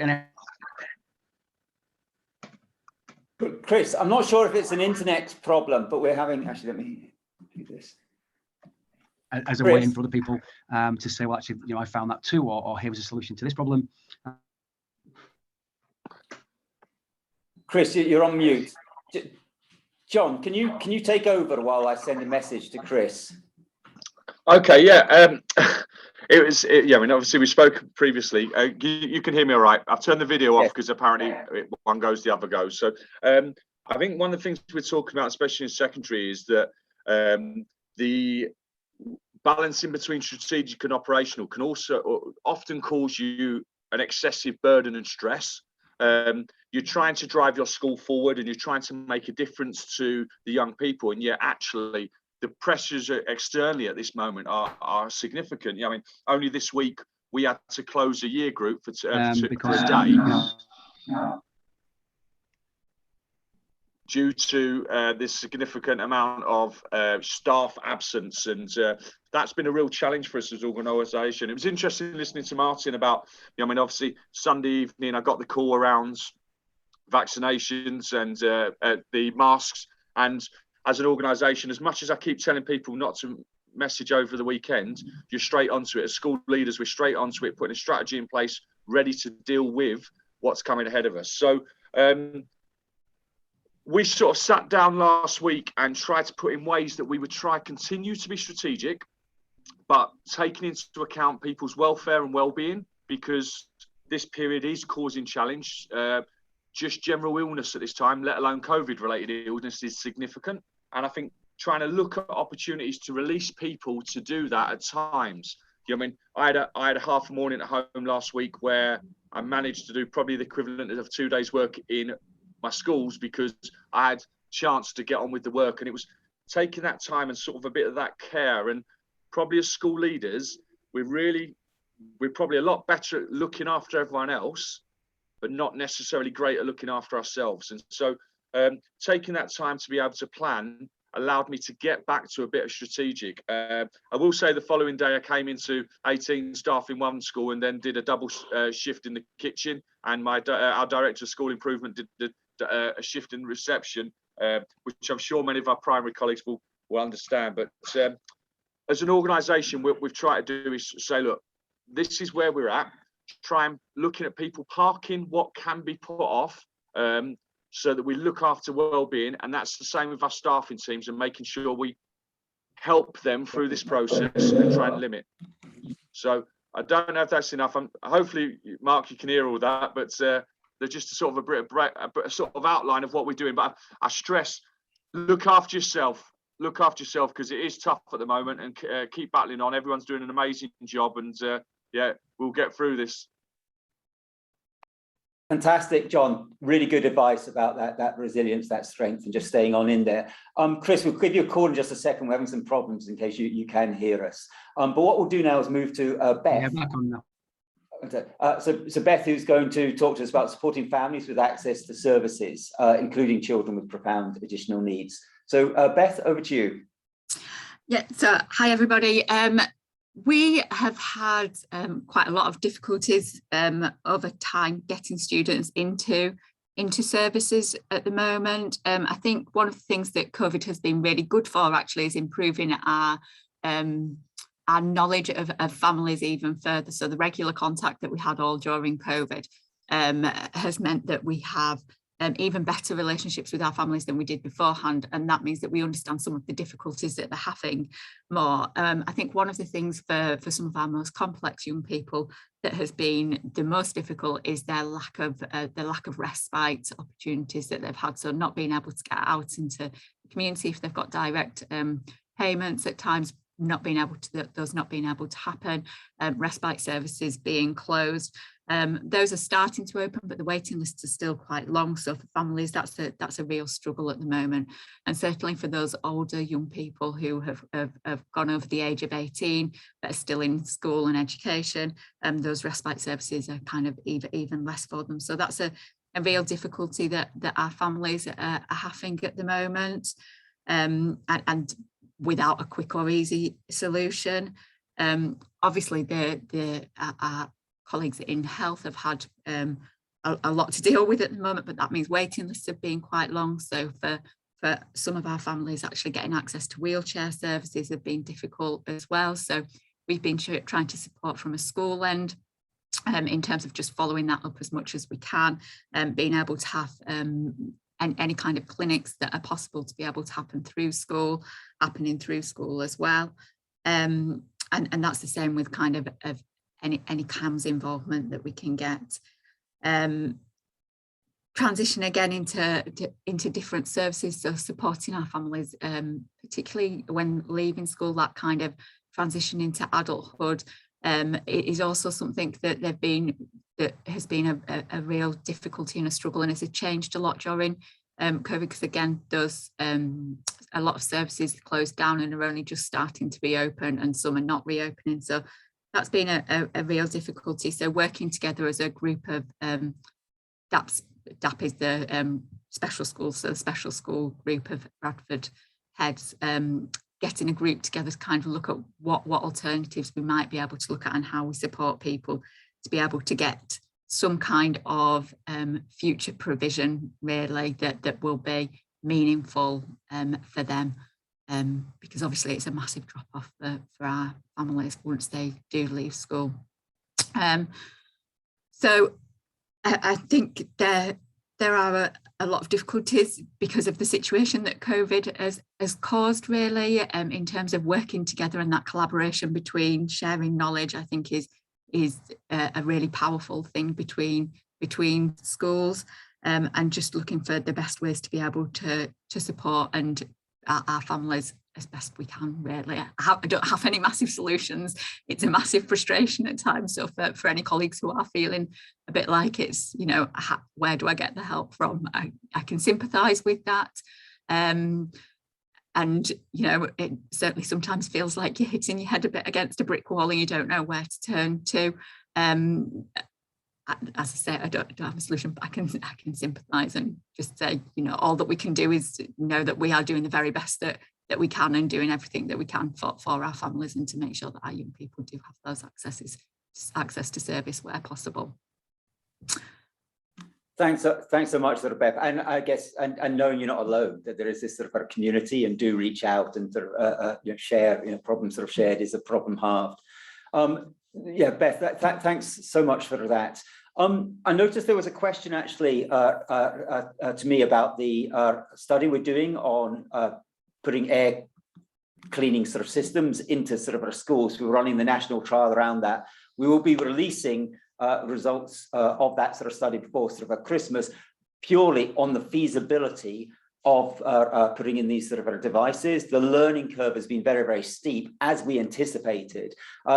Chris, I'm not sure if it's an internet problem, but we're having, actually, let me do this. As I'm waiting for other people to say, well, actually, I found that too, or here was a solution to this problem. Chris, you're on mute. John, can you take over while I send a message to Chris? Okay, yeah. Yeah, I mean, obviously we spoke previously. You can hear me all right. I've turned the video off because apparently one goes, the other goes. So I think one of the things we're talking about, especially in secondary, is that the balancing between strategic and operational can also often cause you an excessive burden and stress. You're trying to drive your school forward and you're trying to make a difference to the young people, and yet actually the pressures externally at this moment are significant. I mean, only this week we had to close a year group for a day due to this significant amount of staff absence, and that's been a real challenge for us as an organisation. It was interesting listening to Martin about, I mean, obviously Sunday evening I got the call around vaccinations and the masks, and as an organisation, as much as I keep telling people not to message over the weekend, you're straight onto it. As school leaders, we're straight onto it, putting a strategy in place, ready to deal with what's coming ahead of us. So we sort of sat down last week and tried to put in ways that we would try continue to be strategic, but taking into account people's welfare and well-being, because this period is causing challenge. Just general illness at this time, let alone COVID-related illness, is significant. And I think trying to look at opportunities to release people to do that at times. I mean, I had a half a morning at home last week where I managed to do probably the equivalent of 2 days work in my schools because I had chance to get on with the work, and it was taking that time and sort of a bit of that care. And probably as school leaders, we're probably a lot better at looking after everyone else, but not necessarily great at looking after ourselves. And so taking that time to be able to plan allowed me to get back to a bit of strategic. I will say the following day I came into 18 staff in one school and then did a double shift in the kitchen, and our director of school improvement did a shift in reception, which I'm sure many of our primary colleagues will understand. But as an organisation, what we've tried to do is say, look, this is where we're at. Try and looking at people parking, what can be put off, so that we look after well-being, and that's the same with our staffing teams and making sure we help them through this process and try and limit. So I don't know if that's enough. Hopefully, Mark, you can hear all that, but they're just a sort of a sort of outline of what we're doing. But I stress, look after yourself, because it is tough at the moment, and keep battling on. Everyone's doing an amazing job, and yeah, we'll get through this. Fantastic, John. Really good advice about that resilience, that strength, and just staying on in there. Chris, we'll give you a call in just a second. We're having some problems in case you can hear us. But what we'll do now is move to Beth. Yeah, back on now. So Beth, who's going to talk to us about supporting families with access to services, including children with profound additional needs. So Beth, over to you. Yeah, so hi everybody. We have had quite a lot of difficulties over time getting students into services at the moment. I think one of the things that COVID has been really good for actually is improving our knowledge of families even further. So the regular contact that we had all during COVID has meant that we have even better relationships with our families than we did beforehand, and that means that we understand some of the difficulties that they're having more. I think one of the things for some of our most complex young people that has been the most difficult is their lack of respite opportunities that they've had. So not being able to get out into the community if they've got direct payments, at times not being able to happen, respite services being closed. Those are starting to open, but the waiting lists are still quite long. So for families, that's a real struggle at the moment. And certainly for those older young people who have gone over the age of 18, but are still in school and education, those respite services are kind of even less for them. So that's a real difficulty that our families are having at the moment, and without a quick or easy solution. Obviously, our colleagues in health have had a lot to deal with at the moment, but that means waiting lists have been quite long. So for some of our families, actually getting access to wheelchair services have been difficult as well. So we've been trying to support from a school end in terms of just following that up as much as we can, being able to have any kind of clinics that are possible to be able to happening through school as well. And that's the same with kind of any CAMS involvement that we can get. Transition again into different services, so supporting our families, particularly when leaving school, that kind of transition into adulthood it is also something that has been a real difficulty and a struggle, and has changed a lot during COVID, because again, those a lot of services closed down and are only just starting to be open, and some are not reopening. So that's been a real difficulty. So working together as a group of DAP is the special school, so the special school group of Bradford heads, getting a group together to kind of look at what alternatives we might be able to look at, and how we support people to be able to get some kind of future provision, really, that will be meaningful for them, because obviously it's a massive drop off for our families once they do leave school. So I think there are a lot of difficulties because of the situation that COVID has caused, really, in terms of working together, and that collaboration between sharing knowledge, I think is a really powerful thing between schools, and just looking for the best ways to be able to support and our families as best we can, really. I don't have any massive solutions. It's a massive frustration at times. So for any colleagues who are feeling a bit like it's, where do I get the help from? I can sympathise with that. And, it certainly sometimes feels like you're hitting your head a bit against a brick wall and you don't know where to turn to. As I say, I don't have a solution, but I can sympathise and just say, all that we can do is know that we are doing the very best that we can, and doing everything that we can for our families, and to make sure that our young people do have those access to service where possible. Thanks so much, sort of Beth. And I guess, and knowing you're not alone, that there is this sort of a community, and do reach out and sort of share, problems sort of shared is a problem halved. Yeah, Beth, thanks so much for that. I noticed there was a question actually to me about the study we're doing on putting air cleaning sort of systems into sort of our schools. We're running the national trial around that. We will be releasing results of that sort of study before sort of a Christmas, purely on the feasibility of putting in these sort of devices. The learning curve has been very, very steep, as we anticipated.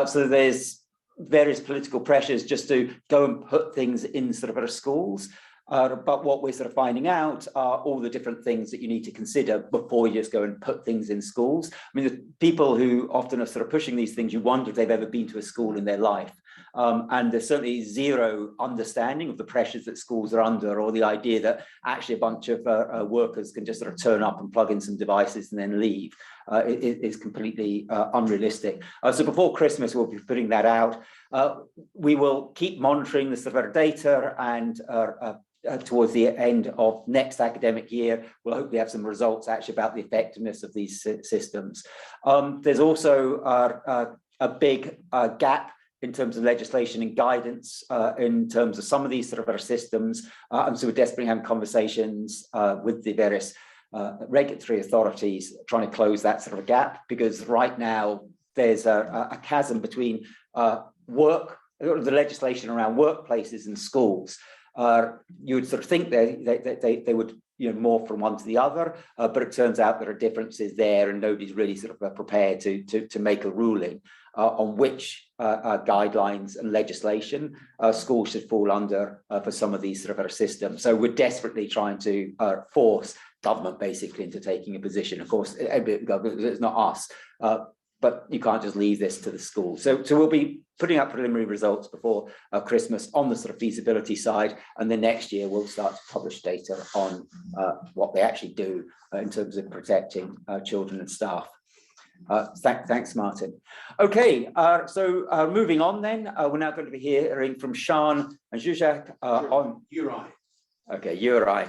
So there's various political pressures just to go and put things in sort of our schools. But what we're sort of finding out are all the different things that you need to consider before you just go and put things in schools. I mean, the people who often are sort of pushing these things, you wonder if they've ever been to a school in their life. And there's certainly zero understanding of the pressures that schools are under, or the idea that actually a bunch of workers can just sort of turn up and plug in some devices and then leave. It is completely unrealistic. So before Christmas, we'll be putting that out. We will keep monitoring the sort of data, and towards the end of next academic year, we'll hopefully have some results actually about the effectiveness of these systems. There's also a big gap in terms of legislation and guidance in terms of some of these sort of systems. And so we're desperately having conversations with the various regulatory authorities trying to close that sort of gap, because right now there's a chasm between the legislation around workplaces and schools. You would sort of think they would more from one to the other, but it turns out there are differences there, and nobody's really sort of prepared to make a ruling on which guidelines and legislation schools should fall under for some of these sort of systems. So we're desperately trying to force government basically into taking a position. Of course, it's not us, but you can't just leave this to the school. So we'll be putting up preliminary results before Christmas on the sort of feasibility side, and then next year we'll start to publish data on what they actually do in terms of protecting children and staff. Thanks, Martin. Okay, so moving on then, we're now going to be hearing from Sean and Zuzak on URI. Okay, URI.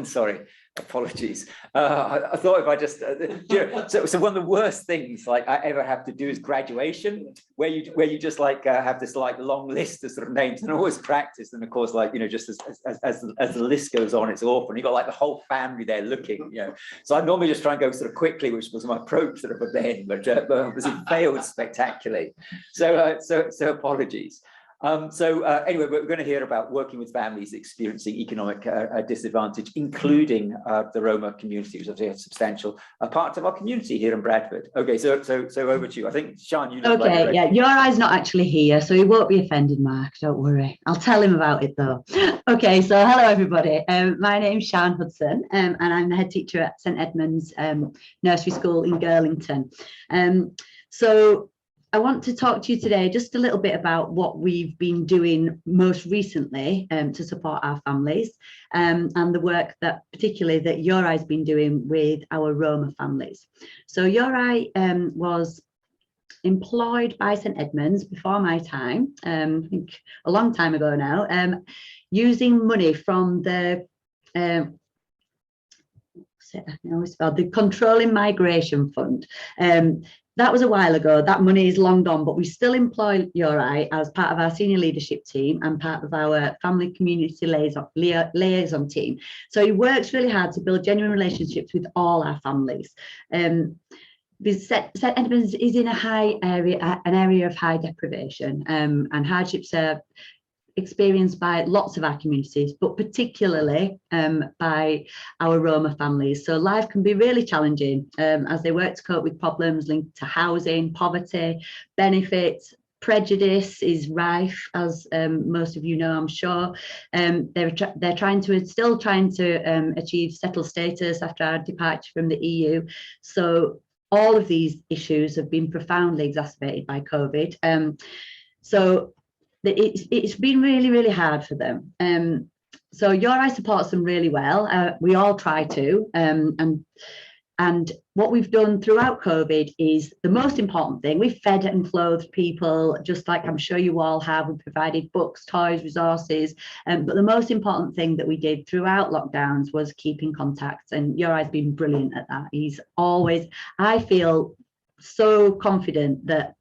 Sorry, apologies. I thought if I just, so one of the worst things like I ever have to do is graduation, where you just like have this like long list of sort of names and always practice, and of course like just as the list goes on, it's awful. And you've got like the whole family there looking, So I normally just try and go sort of quickly, which was my approach sort of then, but obviously failed spectacularly. So apologies. Anyway, we're going to hear about working with families experiencing economic disadvantage, including the Roma community, which is a substantial part of our community here in Bradford. Okay, so over to you. I think, Sean, you look like URI's not actually here, so he won't be offended, Mark, don't worry. I'll tell him about it though. Okay, so hello everybody. My name's Sian Hudson, and I'm the head teacher at St Edmund's Nursery School in Girlington. So I want to talk to you today just a little bit about what we've been doing most recently to support our families, and the work that particularly that URI's been doing with our Roma families. So URI was employed by St Edmund's before my time, I think a long time ago now, using money from the Controlling Migration Fund. That was a while ago. That money is long gone, but we still employ URI as part of our senior leadership team and part of our family community liaison team. So he works really hard to build genuine relationships with all our families. St Edmunds is in an area of high deprivation, and hardships are experienced by lots of our communities, but particularly by our Roma families. So life can be really challenging as they work to cope with problems linked to housing, poverty, benefits. Prejudice is rife, as most of you know, I'm sure. They're still trying to achieve settled status after our departure from the EU. So all of these issues have been profoundly exacerbated by COVID. So it's been really, really hard for them. So URI supports them really well. We all try to. And what we've done throughout COVID is the most important thing. We've fed and clothed people, just like I'm sure you all have. We provided books, toys, resources. But the most important thing that we did throughout lockdowns was keeping contact. And URI's been brilliant at that. He's always, I feel so confident that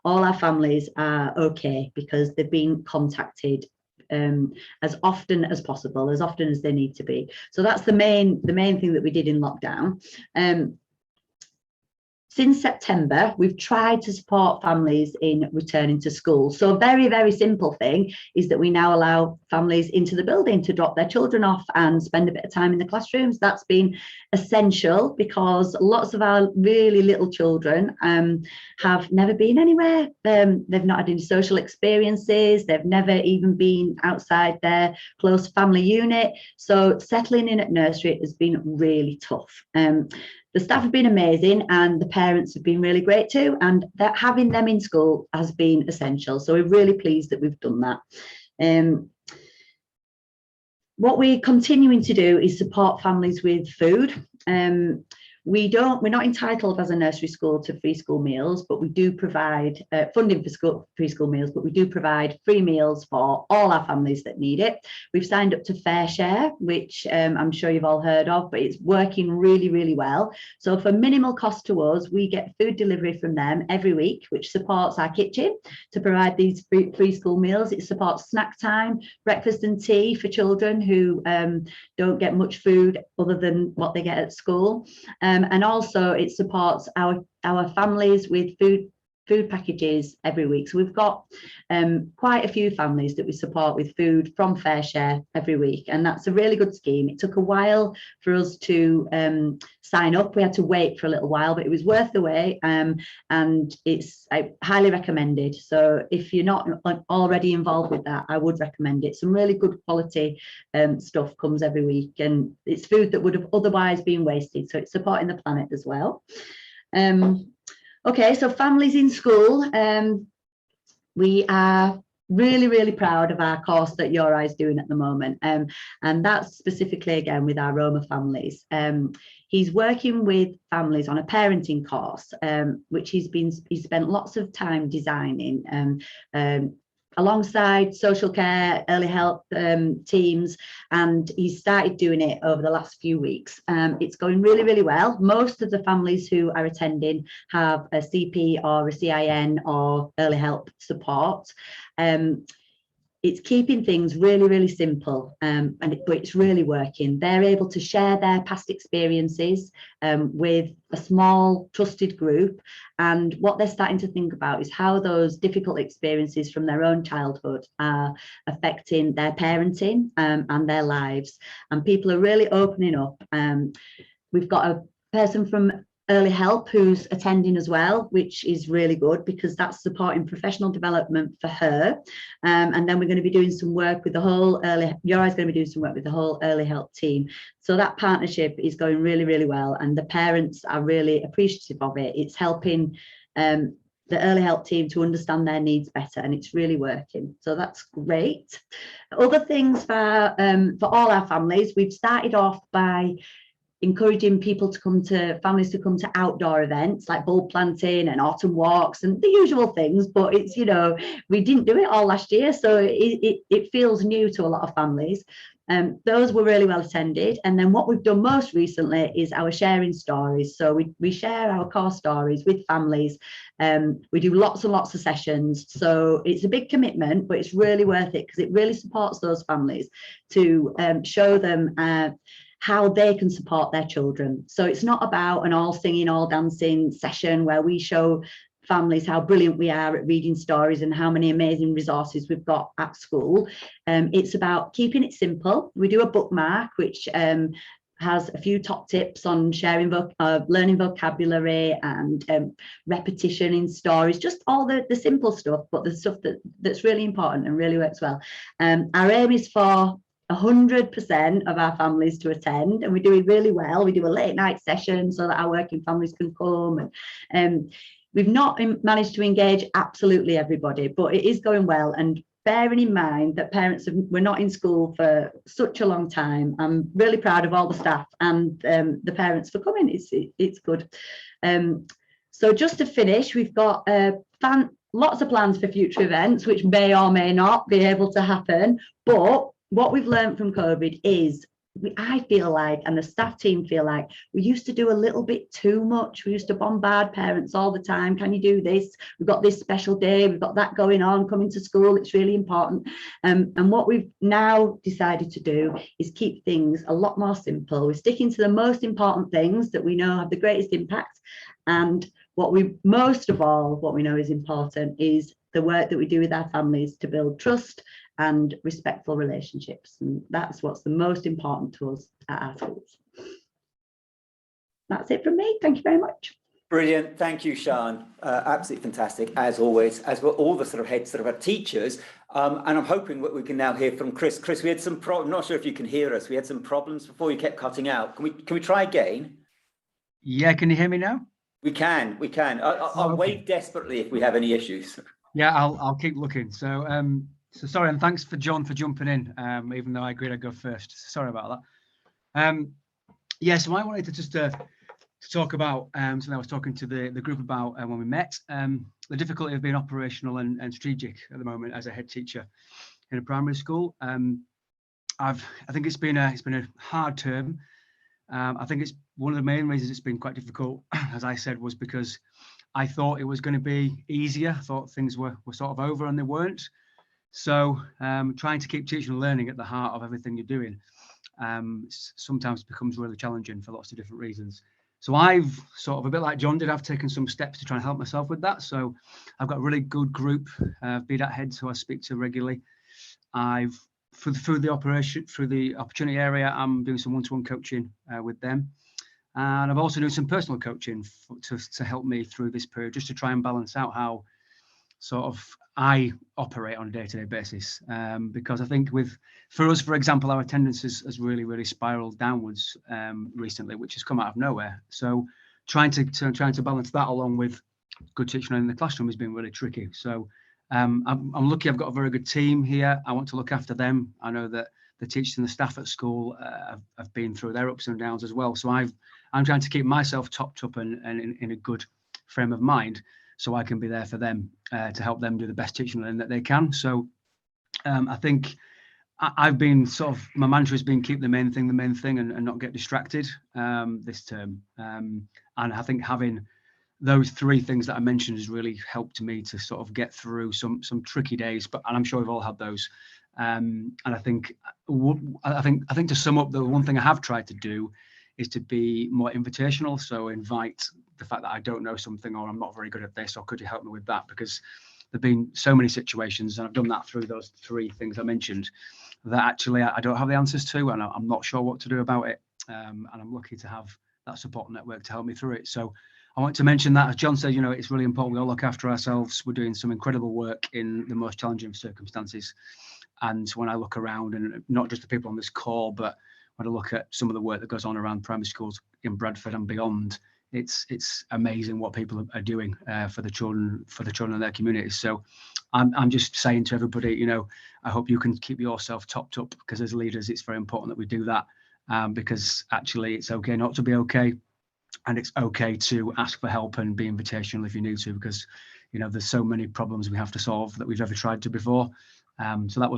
all our families are okay because they've been contacted as often as possible, as often as they need to be. So that's the main thing that we did in lockdown. Since September, we've tried to support families in returning to school. So a very, very simple thing is that we now allow families into the building to drop their children off and spend a bit of time in the classrooms. That's been essential because lots of our really little children have never been anywhere. They've not had any social experiences. They've never even been outside their close family unit. So settling in at nursery has been really tough. The staff have been amazing and the parents have been really great too, and that having them in school has been essential. So we're really pleased that we've done that. What we're continuing to do is support families with food. We're not entitled as a nursery school to free school meals, but we do provide funding for free school meals, but we do provide free meals for all our families that need it. We've signed up to Fair Share, which I'm sure you've all heard of, but it's working really, really well. So for minimal cost to us, we get food delivery from them every week, which supports our kitchen to provide these free school meals. It supports snack time, breakfast and tea for children who don't get much food other than what they get at school. And also it supports our families with food food packages every week. So we've got quite a few families that we support with food from Fair Share every week, and that's a really good scheme. It took a while for us to sign up. We had to wait for a little while, but it was worth the wait, and it's highly recommended. So if you're not already involved with that, I would recommend it. Some really good quality stuff comes every week, and it's food that would have otherwise been wasted, so it's supporting the planet as well. Okay, so families in school, we are really proud of our course that Your Eye's doing at the moment, and that's specifically again with our Roma families. He's working with families on a parenting course, which he's spent lots of time designing, alongside social care, early help teams, and he's started doing it over the last few weeks. It's going really well. Most of the families who are attending have a CP or a CIN or early help support. It's keeping things really simple, but it's really working. They're able to share their past experiences with a small trusted group, and what they're starting to think about is how those difficult experiences from their own childhood are affecting their parenting and their lives. And people are really opening up. We've got a person from early help who's attending as well, which is really good because that's supporting professional development for her. And then we're going to be doing some work with the whole Your Eye's going to be doing some work with the whole early help team. So that partnership is going really well, and the parents are really appreciative of it. It's helping the early help team to understand their needs better, and it's really working. So that's great. Other things for all our families, we've started off by encouraging families to come to outdoor events like bulb planting and autumn walks and the usual things, but it's, we didn't do it all last year, so it feels new to a lot of families. Those were really well attended. And then what we've done most recently is our sharing stories. So we share our core stories with families. We do lots and lots of sessions. So it's a big commitment, but it's really worth it because it really supports those families to show them how they can support their children. So it's not about an all singing, all dancing session where we show families how brilliant we are at reading stories and how many amazing resources we've got at school. It's about keeping it simple. We do a bookmark, which has a few top tips on sharing, learning vocabulary and repetition in stories, just all the simple stuff, but the stuff that's really important and really works well. Our aim is for 100% of our families to attend, and we're doing really well. We do a late night session so that our working families can come, and we've not managed to engage absolutely everybody, but it is going well. And bearing in mind that we're not in school for such a long time, I'm really proud of all the staff and the parents for coming. It's good. So just to finish, we've got lots of plans for future events, which may or may not be able to happen, but what we've learned from COVID is, I feel like, and the staff team feel like, we used to do a little bit too much. We used to bombard parents all the time. Can you do this? We've got this special day. We've got that going on. Coming to school, it's really important. And what we've now decided to do is keep things a lot more simple. We're sticking to the most important things that we know have the greatest impact. And most of all, what we know is important is the work that we do with our families to build trust and respectful relationships, and that's what's the most important to us at our schools. That's it from me. Thank you very much. Brilliant. Thank you, Sian. Absolutely fantastic, as always, as were all the sort of heads of our teachers. And I'm hoping that we can now hear from Chris. Chris, we had some problems. Not sure if you can hear us. We had some problems before. You kept cutting out. Can we try again? Yeah, can you hear me now? We can. I'll wait desperately if we have any issues. Yeah, I'll keep looking. So sorry, and thanks for John for jumping in, even though I agreed I'd go first. Sorry about that. Yeah, so I wanted to just to talk about something I was talking to the group about when we met, the difficulty of being operational and strategic at the moment as a head teacher in a primary school. I think it's been a hard term. I think it's one of the main reasons it's been quite difficult, as I said, was because I thought it was going to be easier. I thought things were sort of over, and they weren't. So trying to keep teaching and learning at the heart of everything you're doing sometimes becomes really challenging for lots of different reasons. So I've sort of, a bit like John did, I've taken some steps to try and help myself with that. So I've got a really good group of BDAT heads who I speak to regularly. I've, through the opportunity area, I'm doing some one-to-one coaching with them. And I've also done some personal coaching to help me through this period, just to try and balance out how sort of I operate on a day-to-day basis. Because I think for us, for example, our attendance has really spiraled downwards recently, which has come out of nowhere. So trying to balance that along with good teaching in the classroom has been really tricky. So I'm lucky I've got a very good team here. I want to look after them. I know that the teachers and the staff at school have been through their ups and downs as well. So I'm trying to keep myself topped up and in a good frame of mind, so I can be there for them to help them do the best teaching and learning that they can. So I think I've been my mantra has been keep the main thing and not get distracted this term. And I think having those three things that I mentioned has really helped me to sort of get through some tricky days, and I'm sure we've all had those. And I think to sum up, the one thing I have tried to do is to be more invitational. So invite the fact that I don't know something, or I'm not very good at this, or could you help me with that? Because there've been so many situations, and I've done that through those three things I mentioned, that actually I don't have the answers to, and I'm not sure what to do about it. And I'm lucky to have that support network to help me through it. So I want to mention that, as John said, it's really important we all look after ourselves. We're doing some incredible work in the most challenging circumstances. And when I look around, and not just the people on this call, but when I look at some of the work that goes on around primary schools in Bradford and beyond, it's amazing what people are doing for the children in their communities. So I'm just saying to everybody, I hope you can keep yourself topped up, because as leaders, it's very important that we do that, because actually it's okay not to be okay. And it's okay to ask for help and be invitational if you need to, because there's so many problems we have to solve that we've never tried to before. So that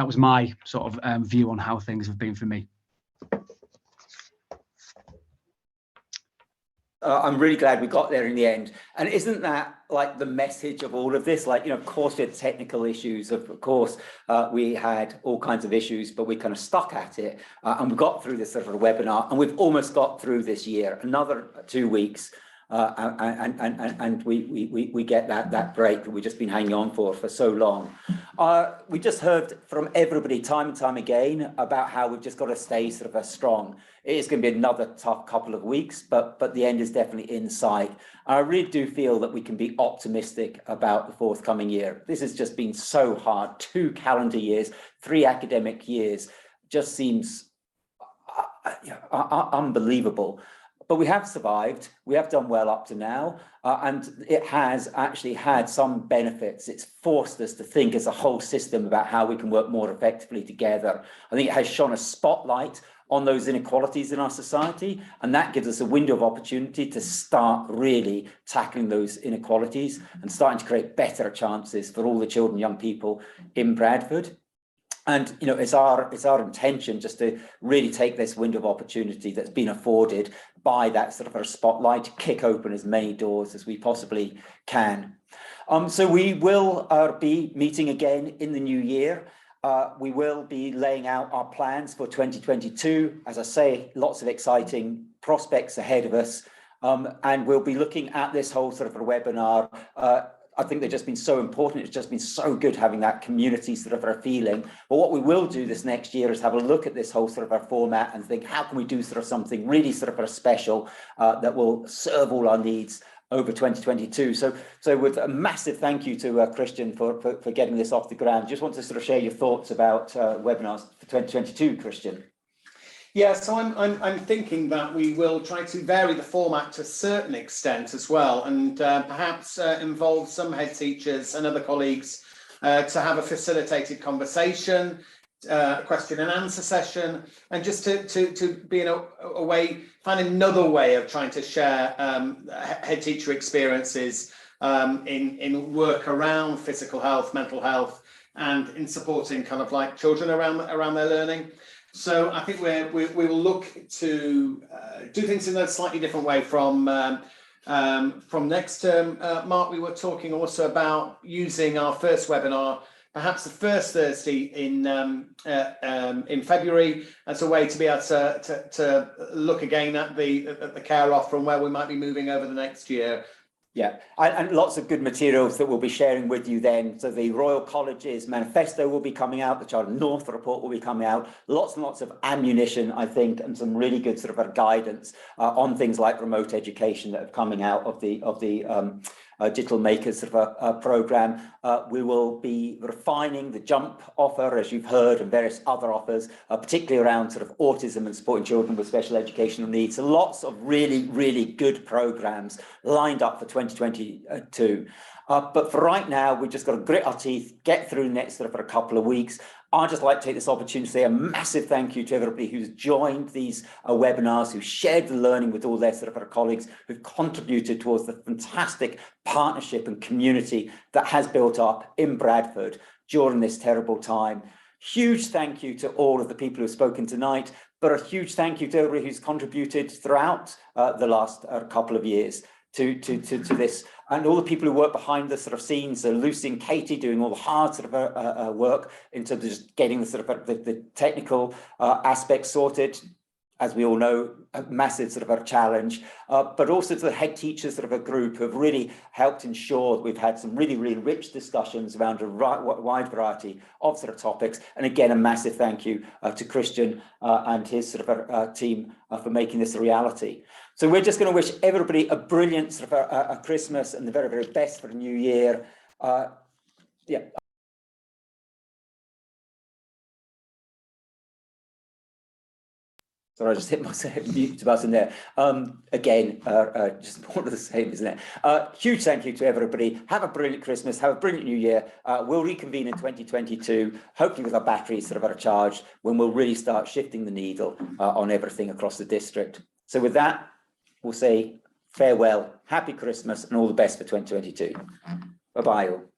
was my sort of view on how things have been for me. I'm really glad we got there in the end. And isn't that like the message of all of this? Like, of course we had technical issues, of course we had all kinds of issues, but we kind of stuck at it, and we got through this sort of webinar, and we've almost got through this year, another 2 weeks, and we get that break that we've just been hanging on for so long. We just heard from everybody time and time again about how we've just got to stay sort of strong. It is going to be another tough couple of weeks, but the end is definitely in sight. I really do feel that we can be optimistic about the forthcoming year. This has just been so hard. 2 calendar years, 3 academic years, just seems unbelievable. But we have survived, we have done well up to now, and it has actually had some benefits. It's forced us to think as a whole system about how we can work more effectively together. I think it has shone a spotlight on those inequalities in our society, and that gives us a window of opportunity to start really tackling those inequalities and starting to create better chances for all the children and young people in Bradford. And it's our intention just to really take this window of opportunity that's been afforded by that sort of a spotlight, kick open as many doors as we possibly can. So we will be meeting again in the new year. We will be laying out our plans for 2022. As I say, lots of exciting prospects ahead of us, and we'll be looking at this whole sort of a webinar. I think they've just been so important. It's just been so good having that community sort of a feeling. But what we will do this next year is have a look at this whole sort of a format and think, how can we do sort of something really sort of a special that will serve all our needs over 2022. So with a massive thank you to Christian for getting this off the ground. Just want to sort of share your thoughts about webinars for 2022, Christian. Yeah, so I'm thinking that we will try to vary the format to a certain extent as well, and perhaps involve some head teachers and other colleagues to have a facilitated conversation, a question and answer session, and just to be in a way, find another way of trying to share head teacher experiences in work around physical health, mental health, and in supporting kind of like children around their learning. So I think we will look to do things in a slightly different way from next term. Mark, we were talking also about using our first webinar perhaps the first Thursday in February, as a way to be able to look again at the CAER offer and where we might be moving over the next year. Yeah, and lots of good materials that we'll be sharing with you then. So the Royal College's manifesto will be coming out, the Charter North report will be coming out, lots and lots of ammunition, I think, and some really good sort of guidance on things like remote education that are coming out of the Digital Makers sort of program. We will be refining the Jump offer, as you've heard, and various other offers, particularly around sort of autism and supporting children with special educational needs. So lots of really, really good programs lined up for 2022. But for right now, we've just got to grit our teeth, get through next sort of for a couple of weeks. I'd just like to take this opportunity to say a massive thank you to everybody who's joined these webinars, who shared the learning with all their sort of colleagues, who've contributed towards the fantastic partnership and community that has built up in Bradford during this terrible time. Huge thank you to all of the people who have spoken tonight, but a huge thank you to everybody who's contributed throughout the last couple of years to this, and all the people who work behind the sort of scenes. So Lucy and Katie doing all the hard sort of work in terms of just getting the sort of the technical aspects sorted. As we all know, a massive sort of a challenge, but also to the head teachers sort of a group who have really helped ensure that we've had some really, really rich discussions around a wide variety of sort of topics. And again, a massive thank you to Christian and his sort of team for making this a reality. So we're just going to wish everybody a brilliant sort of a Christmas and the very, very best for the new year. Yeah. Sorry, I just hit my mute button there. Again, just more of the same, isn't it? Huge thank you to everybody. Have a brilliant Christmas. Have a brilliant new year. We'll reconvene in 2022, hopefully with our batteries sort of at a charge, when we'll really start shifting the needle on everything across the district. So with that, we'll say farewell, happy Christmas, and all the best for 2022. Bye-bye all.